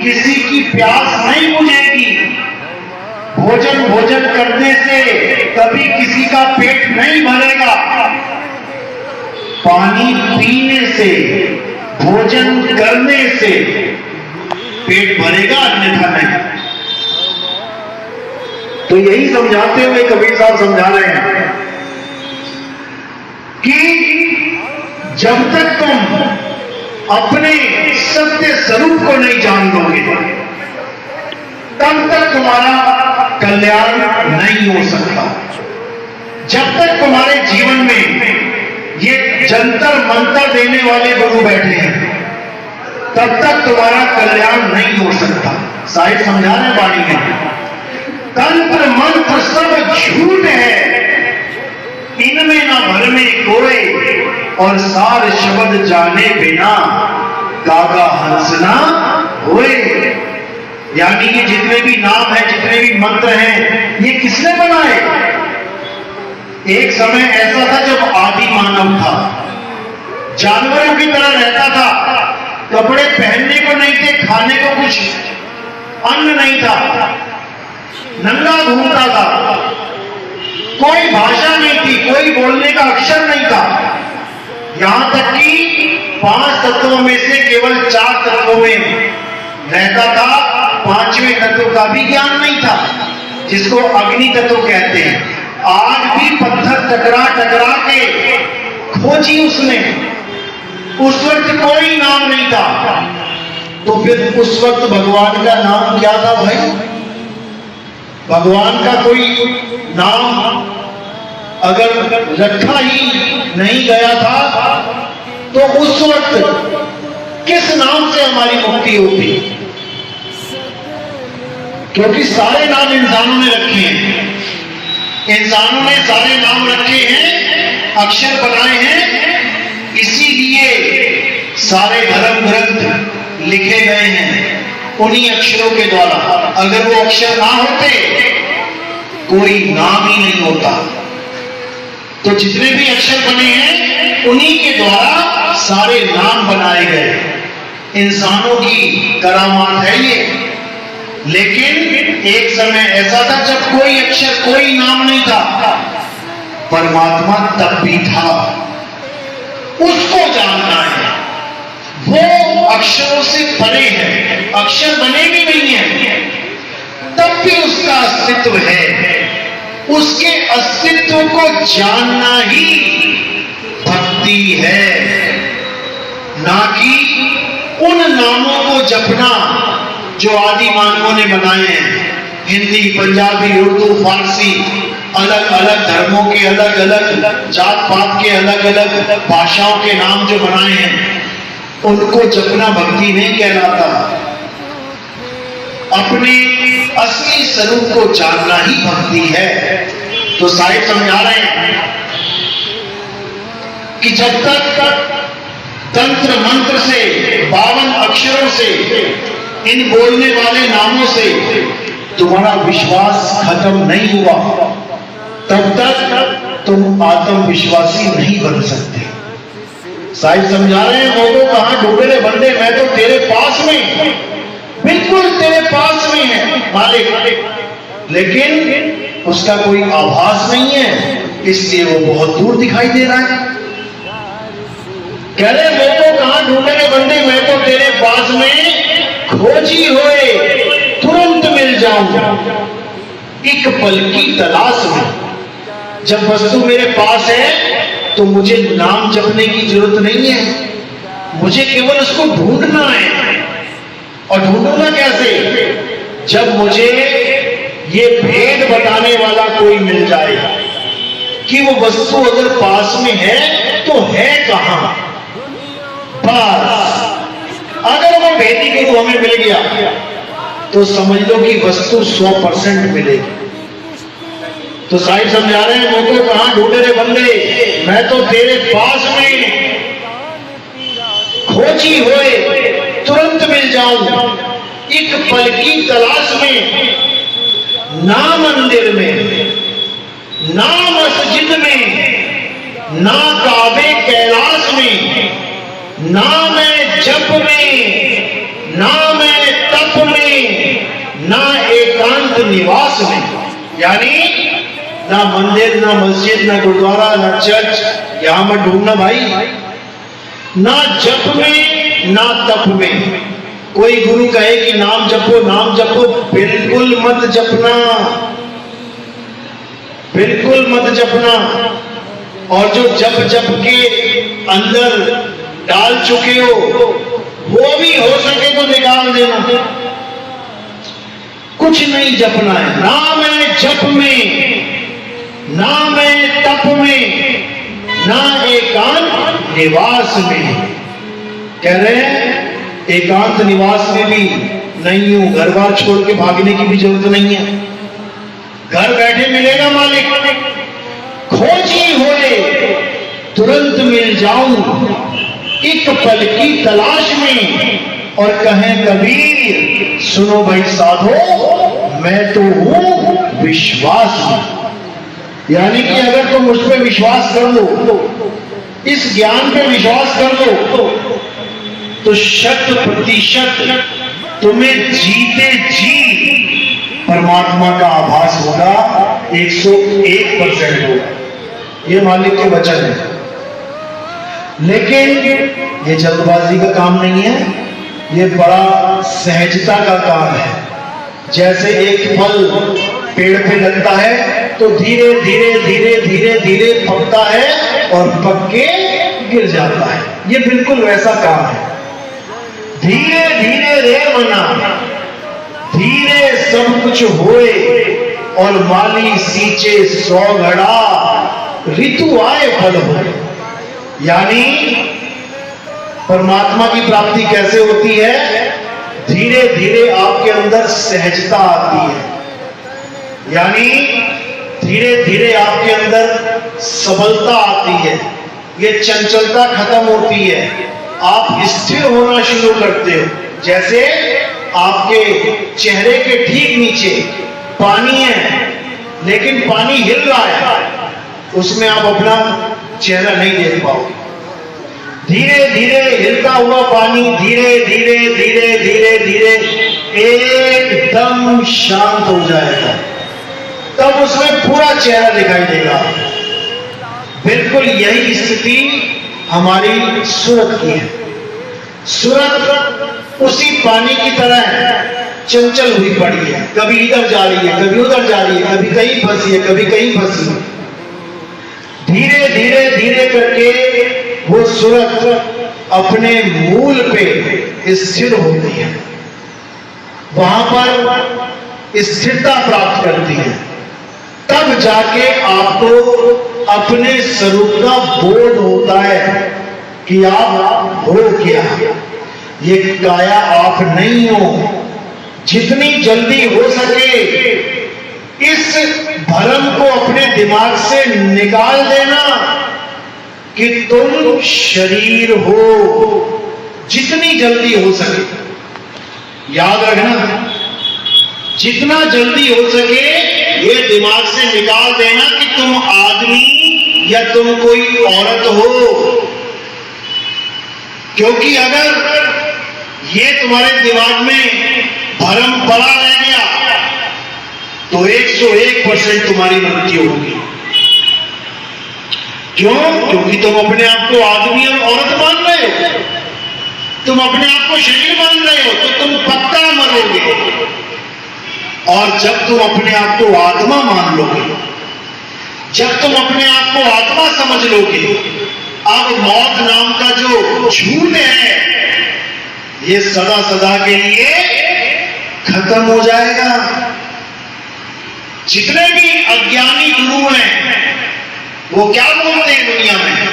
किसी की प्यास नहीं बुझेगी। भोजन भोजन करने से कभी किसी का पेट नहीं भरेगा। पानी पीने से, भोजन करने से पेट भरेगा, अन्यथा नहीं। तो यही समझाते हुए कबीर साहब समझा रहे हैं कि जब तक तुम अपने सत्य स्वरूप को नहीं जान लोगे तब तक तुम्हारा कल्याण नहीं हो सकता। जब तक तुम्हारे जीवन में ये जंतर मंतर देने वाले गुरु बैठे हैं तब तक तुम्हारा कल्याण नहीं हो सकता। साहिब समझा रहे वाणी में, तंत्र मंत्र सब झूठ है, इनमें ना भर में कोई, और सार शब्द जाने बिना गागा हंसना होए। यानी ये जितने भी नाम है, जितने भी मंत्र हैं, ये किसने बनाए? एक समय ऐसा था जब आदि मानव था, जानवरों की तरह रहता था, कपड़े पहनने को नहीं थे, खाने को कुछ अन्न नहीं था, नंगा घूमता था, कोई भाषा नहीं थी, कोई बोलने का अक्षर नहीं था, यहां तक कि 5 तत्वों में से केवल 4 तत्वों में रहता था, 5वें तत्व का भी ज्ञान नहीं था, जिसको अग्नि तत्व कहते हैं। आज भी पत्थर टकरा टकरा के खोजी उसने, उस वक्त कोई नाम नहीं था, तो फिर उस वक्त भगवान का नाम क्या था भाई? भगवान का कोई नाम अगर रखा ही नहीं गया था, तो उस वक्त किस नाम से हमारी मुक्ति होती? क्योंकि सारे नाम इंसानों ने रखे हैं, इंसानों ने सारे नाम रखे हैं, अक्षर बनाए हैं, इसीलिए सारे धर्म ग्रंथ लिखे गए हैं उन्हीं अक्षरों के द्वारा। अगर वो अक्षर ना होते कोई नाम ही नहीं होता। तो जितने भी अक्षर बने हैं उन्हीं के द्वारा सारे नाम बनाए गए। इंसानों की करामात है ये। लेकिन एक समय ऐसा था जब कोई अक्षर, कोई नाम नहीं था, परमात्मा तब भी था। उसको जानना है, वो अक्षरों से परे है, अक्षर बने भी नहीं है, तब भी उसका अस्तित्व है। उसके अस्तित्व को जानना ही भक्ति है, ना कि उन नामों को जपना जो आदि मानवों ने बनाए हैं। हिंदी, पंजाबी, उर्दू, फारसी, अलग अलग धर्मों के अलग अलग जात पात के अलग अलग भाषाओं के नाम जो बनाए हैं, उनको जपना भक्ति नहीं कहलाता। अपने असली स्वरूप को जानना ही भक्ति है। तो साहिब समझा रहे हैं कि जब तक तंत्र मंत्र से, 52 अक्षरों से, इन बोलने वाले नामों से तुम्हारा विश्वास खत्म नहीं हुआ, तब तक तुम आत्मविश्वासी नहीं बन सकते। साहिब समझा रहे हैं, वो तो कहां ढूंढे रे बंदे, मैं तो तेरे पास में, बिल्कुल तेरे पास में है मालिक, लेकिन उसका कोई आभास नहीं है, इसलिए वो बहुत दूर दिखाई दे रहा है। कह रहे मैं तो कहां ढूंढे रे बंदे, मैं तो तेरे पास में खोजी होए तुरंत मिल जाऊं, एक पल की तलाश में। जब वस्तु मेरे पास है तो मुझे नाम जपने की जरूरत नहीं है, मुझे केवल उसको ढूंढना है। और ढूंढूंगा कैसे? जब मुझे ये भेद बताने वाला कोई मिल जाए कि वो वस्तु अगर पास में है तो है कहां। बस अगर वो भेदी गुरु हमें मिल गया तो समझ लो कि वस्तु 100% मिलेगी। तो साहिब समझा रहे हैं, वो तो कहां ढूंढे रे बंदे, मैं तो तेरे पास में खोजी होए तुरंत मिल जाऊं, एक पल की तलाश में। ना मंदिर में, ना मस्जिद में, ना काबे कैलाश में, ना मैं जप में, ना मैं तप में, ना एकांत निवास में। यानी ना मंदिर, ना मस्जिद, ना गुरुद्वारा, ना चर्च, यहां मत ढूंढना भाई। ना जप में, ना तप में। कोई गुरु कहे कि नाम जपो, नाम जपो, बिल्कुल मत जपना, बिल्कुल मत जपना। और जो जप के अंदर डाल चुके हो वो भी हो सके तो निकाल देना। कुछ नहीं जपना है, ना मैं जप में, ना मैं तप में, ना एकांत निवास में। कह रहे हैं एकांत निवास में भी नहीं हूं, घर बार छोड़ के भागने की भी जरूरत नहीं है, घर बैठे मिलेगा मालिक। खोजी होए तुरंत मिल जाऊं, एक पल की तलाश में। और कहें कबीर, सुनो भाई साधो, मैं तो हूं विश्वास में। यानी कि अगर तुम मुझ पर विश्वास कर लो इस ज्ञान पे विश्वास कर लो तो 100% तुम्हें जीते जी परमात्मा का आभास होगा, 101% होगा। ये मालिक के वचन है। लेकिन ये जल्दबाजी का काम नहीं है, ये बड़ा सहजता का काम है। जैसे एक फल पेड़ पे लगता है तो धीरे धीरे धीरे धीरे धीरे पकता है और पक के गिर जाता है। ये बिल्कुल वैसा काम है। धीरे धीरे रे मना, धीरे सब कुछ होए और माली सींचे 100 घड़ा, ऋतु आए फल हो। यानी परमात्मा की प्राप्ति कैसे होती है? धीरे धीरे आपके अंदर सहजता आती है, यानी धीरे धीरे आपके अंदर सबलता आती है, ये चंचलता खत्म होती है, आप स्थिर होना शुरू करते हो। जैसे आपके चेहरे के ठीक नीचे पानी है, लेकिन पानी हिल रहा है, उसमें आप अपना चेहरा नहीं देख पाओगे। धीरे धीरे हिलता हुआ पानी धीरे धीरे धीरे धीरे धीरे एकदम शांत हो जाएगा, तब उसमें पूरा चेहरा दिखाई देगा। बिल्कुल यही स्थिति हमारी सूरत की है। सूरत उसी पानी की तरह है, चंचल हुई पड़ी है, कभी इधर जा रही है, कभी उधर जा रही है, कभी कहीं फंसी है, कभी कहीं फंसी है। धीरे धीरे धीरे करके वो सूरत अपने मूल पे स्थिर होती है, वहां पर स्थिरता प्राप्त करती है, तब जाके आपको अपने स्वरूप का बोध होता है कि आप हो क्या। ये काया आप नहीं हो। जितनी जल्दी हो सके इस भ्रम को अपने दिमाग से निकाल देना कि तुम शरीर हो, जितनी जल्दी हो सके। याद रखना, जितना जल्दी हो सके ये दिमाग से निकाल देना कि तुम आदमी या तुम कोई औरत हो। क्योंकि अगर ये तुम्हारे दिमाग में भ्रम पड़ा रह गया तो 101% तुम्हारी मृत्यु होगी। क्यों? क्योंकि तुम अपने आप को आदमी और औरत मान रहे हो, तुम अपने आप को शरीर मान रहे हो, तो तुम पक्का मरोगे। और जब तुम अपने आप को आत्मा मान लोगे, जब तुम अपने आप को आत्मा समझ लोगे, अब मौत नाम का जो झूठ है ये सदा सदा के लिए खत्म हो जाएगा। जितने भी अज्ञानी गुरु हैं वो क्या बोलते हैं दुनिया में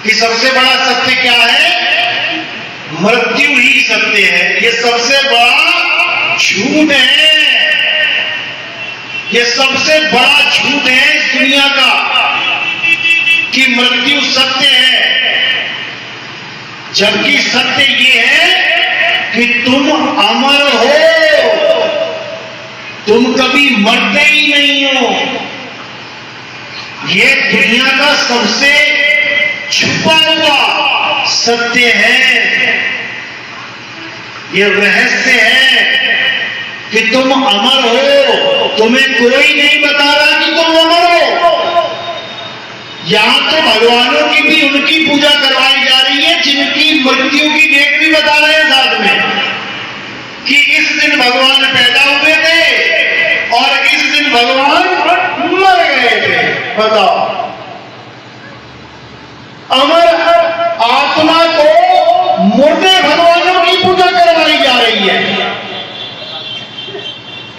कि सबसे बड़ा सत्य क्या है? मृत्यु ही सत्य है। ये सबसे बड़ा झूठ है, ये सबसे बड़ा झूठ है इस दुनिया का कि मृत्यु सत्य है। जबकि सत्य ये है कि तुम अमर हो, तुम कभी मरते ही नहीं हो। ये दुनिया का सबसे छुपा हुआ सत्य है, ये रहस्य है कि तुम अमर हो। तुम्हें कोई नहीं बता रहा कि तुम अमर हो। यहां तो भगवानों की भी उनकी पूजा करवाई जा रही है जिनकी मृत्यु की डेट भी बता रहे हैं साथ में कि इस दिन भगवान पैदा हुए थे और इस दिन भगवान मर गए थे। बताओ, अमर आत्मा को मुर्दे भगवानों की पूजा करवाई जा रही है।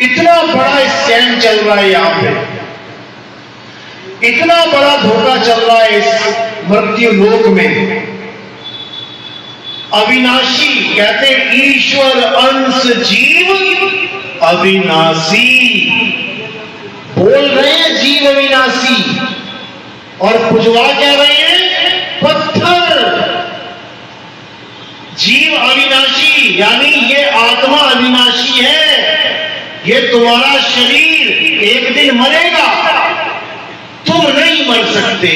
इतना बड़ा स्कैम चल रहा है यहां पे, इतना बड़ा धोखा चल रहा है इस मृत्यु लोक में। अविनाशी कहते ईश्वर अंश जीव अविनाशी, बोल रहे हैं जीव अविनाशी और पुजवा क्या रहे हैं? पत्थर। जीव अविनाशी यानी ये आत्मा अविनाशी है। ये तुम्हारा शरीर एक दिन मरेगा, तुम नहीं मर सकते।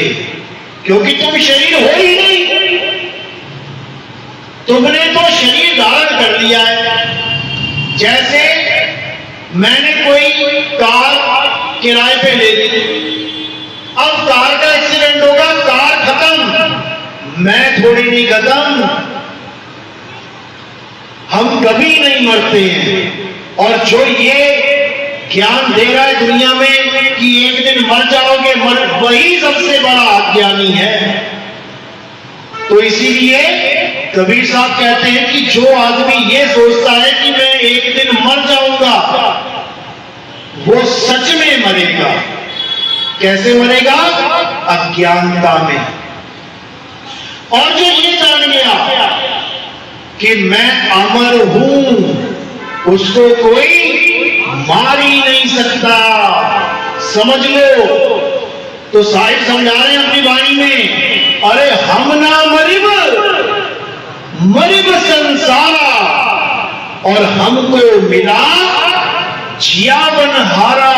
क्योंकि तुम शरीर हो ही नहीं, तुमने तो शरीर धारण कर लिया है। जैसे मैंने कोई कार किराए पे ले ली, अब कार का एक्सीडेंट होगा, कार खत्म, मैं थोड़ी नहीं खत्म। हम कभी नहीं मरते हैं। और जो ये ज्ञान दे रहा है दुनिया में कि एक दिन मर जाओगे, वही सबसे बड़ा अज्ञानी है। तो इसीलिए कबीर साहब कहते हैं कि जो आदमी ये सोचता है कि मैं एक दिन मर जाऊंगा, वो सच में मरेगा। कैसे मरेगा? अज्ञानता में। और जो ये जान गया कि मैं अमर हूं, उसको कोई मार ही नहीं सकता, समझ लो। तो साहिब समझा रहे हैं अपनी वाणी में, अरे हम ना मरिब मरिब संसारा, और हमको मिला जियावन हारा।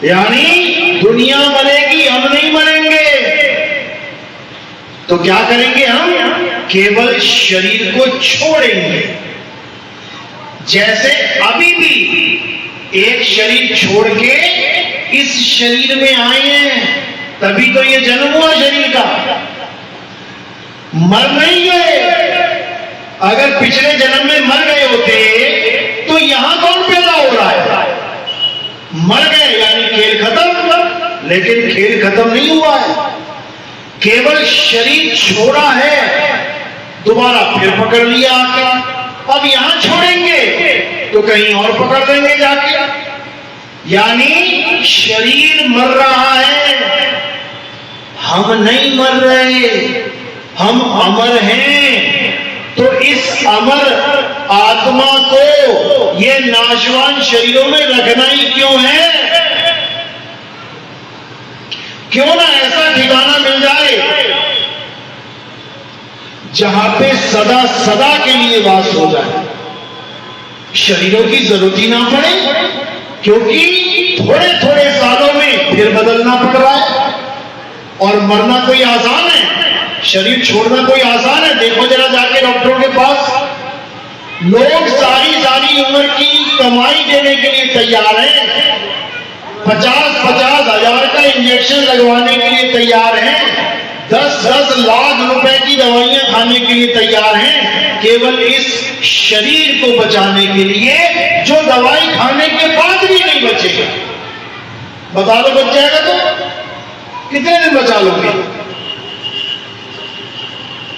यानी दुनिया मरेगी, हम नहीं मरेंगे। तो क्या करेंगे? हम केवल शरीर को छोड़ेंगे। जैसे अभी भी एक शरीर छोड़ के इस शरीर में आए हैं, तभी तो ये जन्म हुआ शरीर का, मर नहीं गए। अगर पिछले जन्म में मर गए होते तो यहां कौन पैदा हो रहा है? मर गए यानी खेल खत्म। लेकिन खेल खत्म नहीं हुआ है, केवल शरीर छोड़ा है, दोबारा फिर पकड़ लिया आके। अब यहां छोड़ेंगे तो कहीं और पकड़ लेंगे जाके। यानी शरीर मर रहा है, हम नहीं मर रहे, हम अमर हैं। तो इस अमर आत्मा को ये नाशवान शरीरों में रखना ही क्यों है? क्यों ना ऐसा ठिकाना मिल जाए जहां पे सदा सदा के लिए वास हो जाए, शरीरों की जरूरत ही ना पड़े। क्योंकि थोड़े थोड़े सालों में फिर बदलना पड़ रहा है। और मरना कोई आसान है? शरीर छोड़ना कोई आसान है? देखो जरा जाके डॉक्टरों के पास, लोग सारी सारी उम्र की कमाई देने के लिए तैयार हैं, 50-50 हजार का इंजेक्शन लगवाने के लिए तैयार हैं, 10-10 लाख रुपए की दवाइयां खाने के लिए तैयार हैं, केवल इस शरीर को बचाने के लिए, जो दवाई खाने के बाद भी नहीं बचेगा। बता दो बच जाएगा तो कितने दिन बचा लोगे?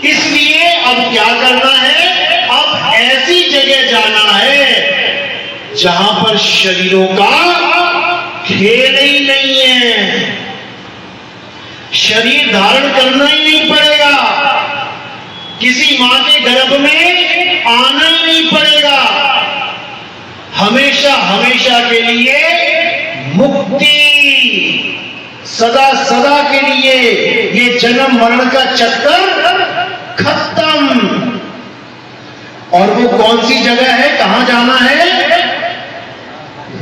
इसलिए अब क्या करना है? अब ऐसी जगह जाना है जहां पर शरीरों का खेल ही नहीं है, शरीर धारण करना ही नहीं पड़ेगा, किसी मां के गर्भ में आना ही नहीं पड़ेगा। हमेशा हमेशा के लिए मुक्ति, सदा सदा के लिए ये जन्म मरण का चक्कर खत्म। और वो कौन सी जगह है, कहां जाना है?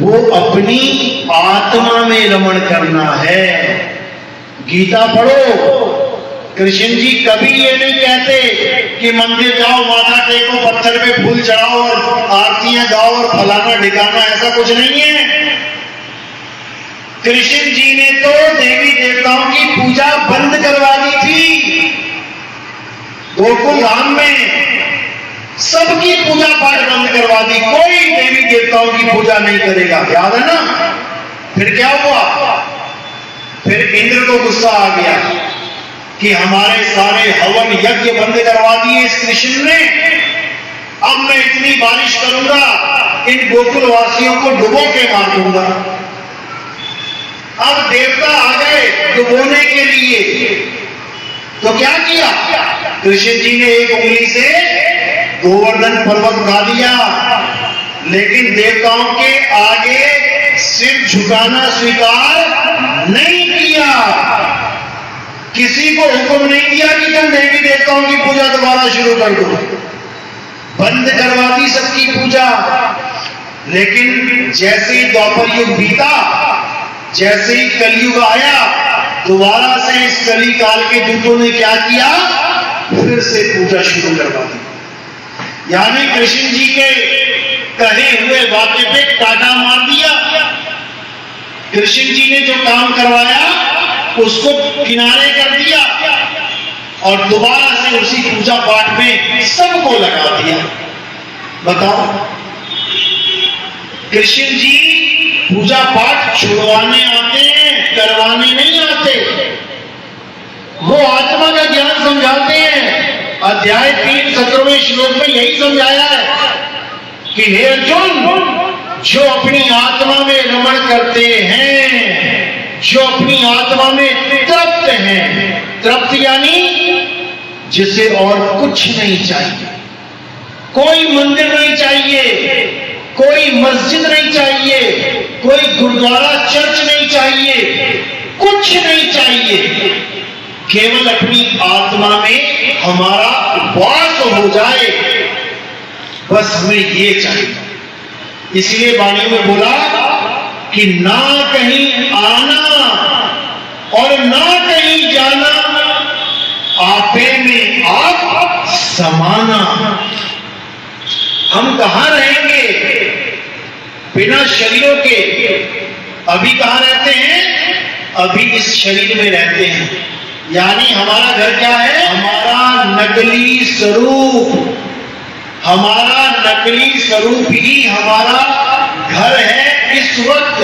वो अपनी आत्मा में रमण करना है। गीता पढ़ो, कृष्ण जी कभी ये नहीं कहते कि मंदिर जाओ, माथा टेको, पत्थर पे फूल चढ़ाओ और आरतियां गाओ और फलाना ढिकाना, ऐसा कुछ नहीं है। कृष्ण जी ने तो देवी देवताओं की पूजा बंद करवा दी थी। गोकुल धाम में सबकी पूजा पाठ बंद करवा दी, कोई देवी देवताओं की पूजा नहीं करेगा। याद है ना? फिर क्या हुआ? फिर इंद्र को गुस्सा आ गया कि हमारे सारे हवन यज्ञ बंद करवा दिए इस कृष्ण ने, अब मैं इतनी बारिश करूंगा, इन गोकुल वासियों को डुबो के मार दूंगा। अब देवता आ गए डुबोने के लिए, तो क्या किया? कृष्ण जी ने एक उंगली से गोवर्धन पर्वत उठा दिया, लेकिन देवताओं के आगे सिर झुकाना स्वीकार नहीं किया। किसी को हुक्म नहीं दिया कि तुम देवी देवताओं की पूजा दोबारा शुरू कर दो, बंद करवा दी सबकी पूजा। लेकिन जैसे ही द्वापर युग बीता, जैसे ही कलयुग आया, दोबारा से इस कली काल के दूतों ने क्या किया, फिर से पूजा शुरू करवा दी। यानी कृष्ण जी के कहे हुए वाक्य पे काटा मार दिया। कृष्ण जी ने जो काम करवाया उसको किनारे कर दिया और दोबारा से उसी पूजा पाठ में सबको लगा दिया। बताओ, कृष्ण जी पूजा पाठ छुड़वाने आते हैं, करवाने नहीं आते। वो आत्मा का ज्ञान समझाते हैं। अध्याय 3 17वें श्लोक में यही समझाया है कि हे अर्जुन, जो अपनी आत्मा में रमण करते हैं, जो अपनी आत्मा में तृप्त हैं, तृप्त यानी जिसे और कुछ नहीं चाहिए, कोई मंदिर नहीं चाहिए, कोई मस्जिद नहीं चाहिए, कोई गुरुद्वारा चर्च नहीं चाहिए, कुछ नहीं चाहिए, केवल अपनी आत्मा में हमारा वास हो जाए, बस हमें ये चाहिए। इसलिए वाणियों में बोला कि ना कहीं आना और ना कहीं जाना, आपे में आप समाना। हम कहां रहेंगे बिना शरीरों के? अभी कहां रहते हैं? अभी इस शरीर में रहते हैं। यानी हमारा घर क्या है? हमारा नकली स्वरूप, हमारा नकली स्वरूप ही हमारा घर है इस वक्त।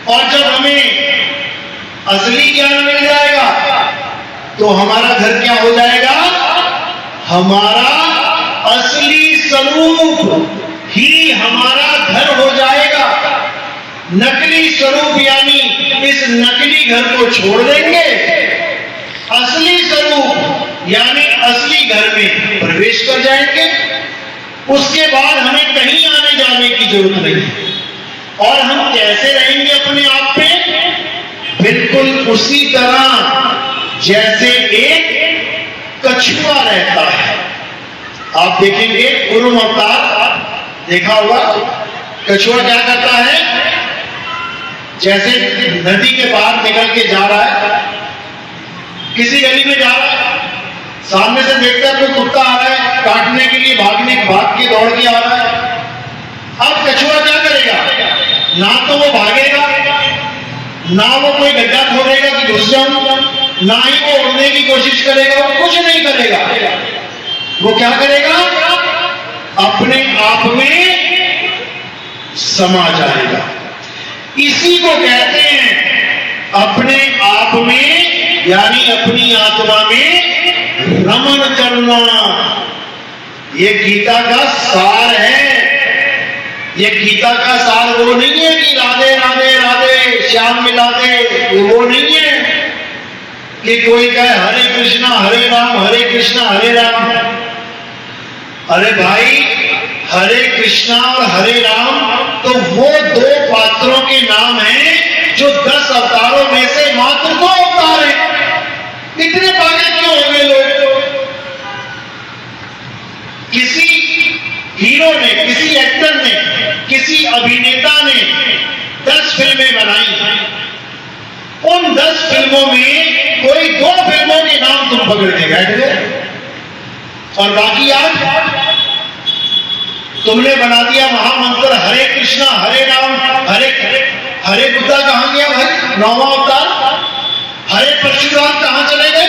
और जब हमें असली ज्ञान मिल जाएगा तो हमारा घर क्या हो जाएगा? हमारा असली स्वरूप ही हमारा घर हो जाएगा। नकली स्वरूप यानी इस नकली घर को छोड़ देंगे, असली स्वरूप यानी असली घर में प्रवेश कर जाएंगे। उसके बाद हमें कहीं आने जाने की जरूरत नहीं। और हम कैसे रहेंगे अपने आप में? बिल्कुल उसी तरह जैसे एक कछुआ रहता है। आप देखेंगे पूर्व अवतार देखा होगा, कछुआ क्या करता है? जैसे नदी के पार निकल के जा रहा है, किसी गली में जा रहा है, सामने से देखता है कोई कुत्ता आ रहा है काटने के लिए, भाग के दौड़ के आ रहा है। अब कछुआ क्या करेगा? ना तो वो भागेगा, ना वो कोई गड्ढा खोदेगा कि घुस जाऊं, ना ही वो उड़ने की कोशिश करेगा, वो कुछ नहीं करेगा। वो क्या करेगा? अपने आप में समा जाएगा। इसी को कहते हैं अपने आप में, यानी अपनी आत्मा में रमण करना। ये गीता का सार है। ये गीता का सार वो नहीं है कि राधे राधे राधे श्याम मिला दे, वो नहीं है कि कोई कहे हरे कृष्णा हरे कृष्णा हरे राम। अरे भाई, हरे कृष्णा और हरे राम तो वो दो पात्रों के नाम हैं जो 10 अवतारों में से मात्र 2 अवतार हैं। इतने पागल क्यों हो गए लोग? किसी हीरो ने, किसी एक्टर ने, किसी अभिनेता ने 10 फिल्में बनाई, उन 10 फिल्मों में कोई 2 फिल्मों के नाम तुम पकड़ के बैठ गए और बाकी आज तुमने बना दिया महामंत्र हरे कृष्णा हरे राम हरे बुद्धा कहां गया भाई? 9वां अवतार। हरे परशुराम कहां चले गए?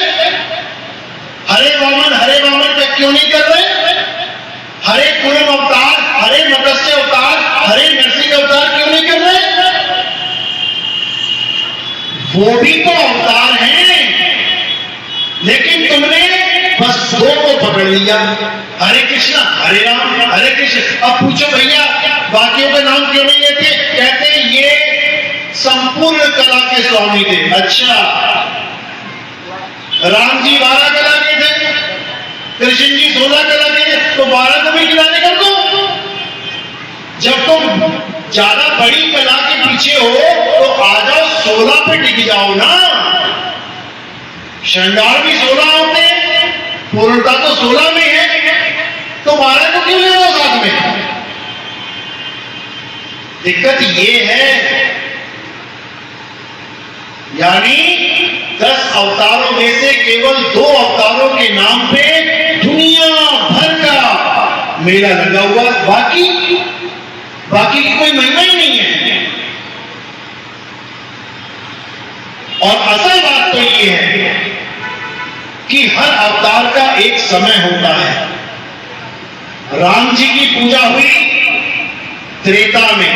हरे वामन तक क्यों नहीं कर रहे? हरे कुर्म अवतार, हरे मत्स्य अवतार, हरे नरसिंह अवतार क्यों नहीं कर रहे? वो भी तो अवतार हैं, लेकिन तुमने बस 2 को पकड़ लिया, हरे कृष्णा हरे राम हरे कृष्ण। अब पूछो भैया बाकियों के नाम क्यों नहीं लेते? कहते ये संपूर्ण कला के स्वामी थे। अच्छा, राम जी 12 कला के थे, कृष्ण जी 16 कला के थे, तो 12 को भी किनारे कर दो। जब तुम ज्यादा बड़ी कला के पीछे हो तो आ जाओ 16 पे टिक जाओ ना। श्रृंगार भी 16 होते हैं, पूर्णता तो 16 में है, तो 12 को क्यों ले रहे हो साथ में? दिक्कत ये है, यानी 10 अवतारों में से केवल 2 अवतारों के नाम पे दुनिया भर का मेला लगा हुआ, बाकी की कोई महिमा ही नहीं है। और असल बात तो ये है कि हर अवतार का एक समय होता है। राम जी की पूजा हुई त्रेता में,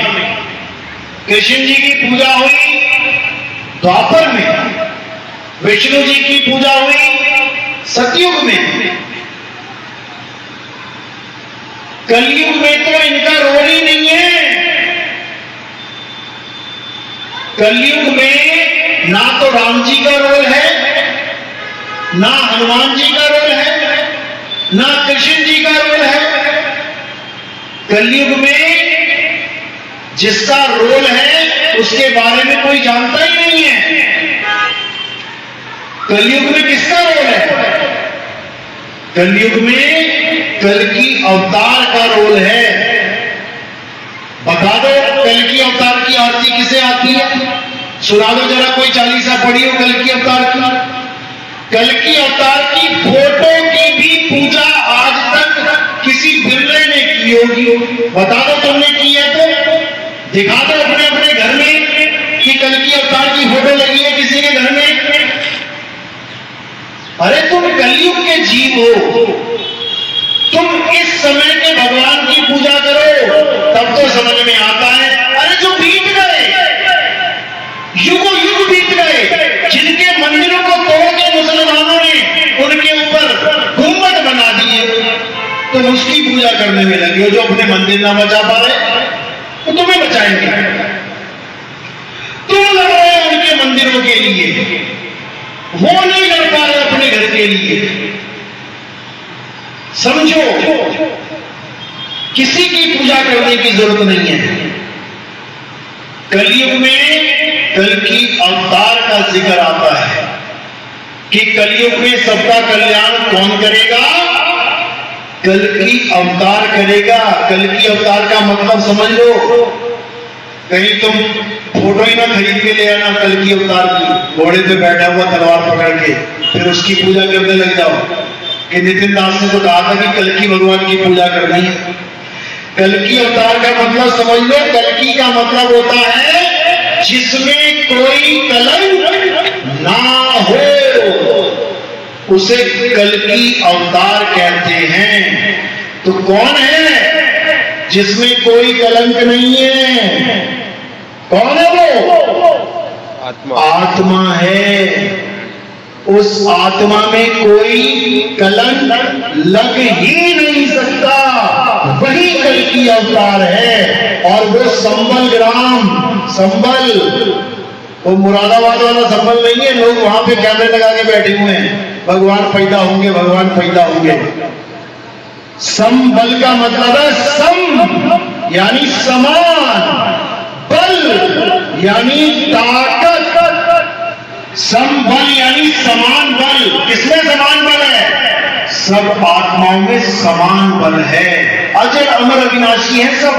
कृष्ण जी की पूजा हुई द्वापर में, विष्णु जी की पूजा हुई सतयुग में। कलयुग में तो इनका रोल ही नहीं है। कलयुग में ना तो राम जी का रोल है, ना हनुमान जी का रोल है, ना कृष्ण जी का रोल है। कलयुग में जिसका रोल है उसके बारे में कोई जानता ही नहीं है। कलयुग में किसका रोल है? कलयुग में कल की अवतार का रोल है। बता दो कल की अवतार की आरती किसे आती है? सुना दो जरा, कोई चालीसा पढ़ी हो कल की अवतार की। कल की अवतार की फोटो की भी पूजा आज तक किसी बिरले ने की होगी। बता दो तुमने की है तो दिखा दो अपने अपने घर में कि कल की अवतार की फोटो लगी है किसी के घर में। अरे तुम कलयुग के जीव हो, तुम इस समय के भगवान की पूजा करो तब तो समझ में आता है। अरे जो बीत गए, युगों युग बीत गए, जिनके मंदिरों को तोड़ के मुसलमानों ने उनके ऊपर गुंबद बना दिए, तुम उसकी पूजा करने में लगे हो। जो अपने मंदिर ना बचा पा रहे तो तुम्हें बचाएंगे। तुम लड़ रहे हो उनके मंदिरों के लिए, वो नहीं लड़ पा रहे अपने घर के लिए। समझो, किसी की पूजा करने की जरूरत नहीं है। कलयुग में कल की अवतार का जिक्र आता है कि कलयुग में सबका कल्याण कौन करेगा? कल की अवतार करेगा। कल की अवतार का मतलब समझ लो, कहीं तुम फोटो ही ना खरीद के ले आना कल की अवतार की, घोड़े पे बैठा हुआ तलवार पकड़ के, फिर उसकी पूजा करने लग जाओ। कि नितिन दास ने तो कहा था कि कल की भगवान की पूजा करनी है। कल की अवतार का मतलब समझ लो, कल की का मतलब होता है जिसमें कोई कलंक ना हो, उसे कल की अवतार कहते हैं। तो कौन है जिसमें कोई कलंक नहीं है? कौन है वो? आत्मा है। उस आत्मा में कोई कलंक लग ही नहीं सकता, वही कल की अवतार है। और वो संबल ग्राम, संबल, वो मुरादाबाद वाला संबल नहीं है। लोग वहां पे कैमरे लगा के बैठे हुए हैं, भगवान पैदा होंगे, भगवान पैदा होंगे। संबल का मतलब है सम यानी समान, बल यानी ताकत, संबल यानी समान बल। किसमें समान बल है? सब आत्माओं में समान बल है। अजर अमर अविनाशी है सब।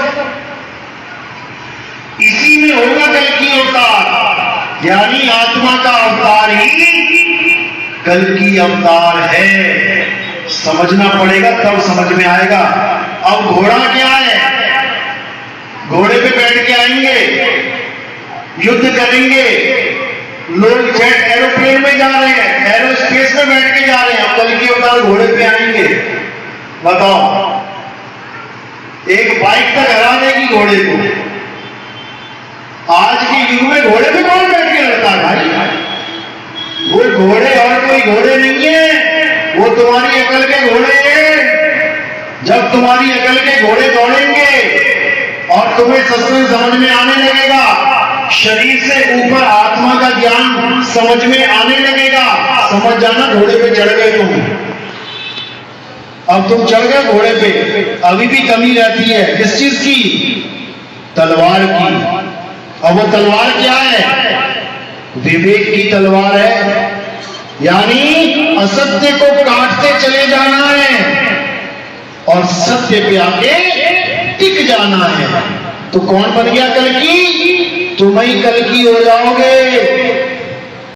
इसी में होगा कल की अवतार, यानी आत्मा का अवतार ही कल की अवतार है। समझना पड़ेगा तब समझ में आएगा। अब घोड़ा क्या है? घोड़े पे बैठ के आएंगे, युद्ध करेंगे। लोग जेट एरोप्लेन में जा रहे हैं, एरोस्पेस में बैठ के जा रहे हैं, अब कल की अवतार घोड़े पे आएंगे। बताओ, एक बाइक तक हरा देगी घोड़े को। आज के युग में घोड़े पे कौन बैठ के लड़ता है भाई? वो घोड़े और कोई घोड़े नहीं है, वो तुम्हारी अकल के घोड़े हैं। जब तुम्हारी अकल के घोड़े दौड़ेंगे और तुम्हें सत्संग समझ में आने लगेगा, शरीर से ऊपर आत्मा का ज्ञान समझ में आने लगेगा, समझ जाना घोड़े पे चढ़ गए तुम। अब तुम चढ़ गए घोड़े पे, अभी भी कमी रहती है। किस चीज की? तलवार की। और वो तलवार क्या है? विवेक की तलवार है। यानी असत्य को काटते चले जाना है और सत्य पे आके टिक जाना है। तो कौन बन गया कल की? तुम ही कल की हो जाओगे।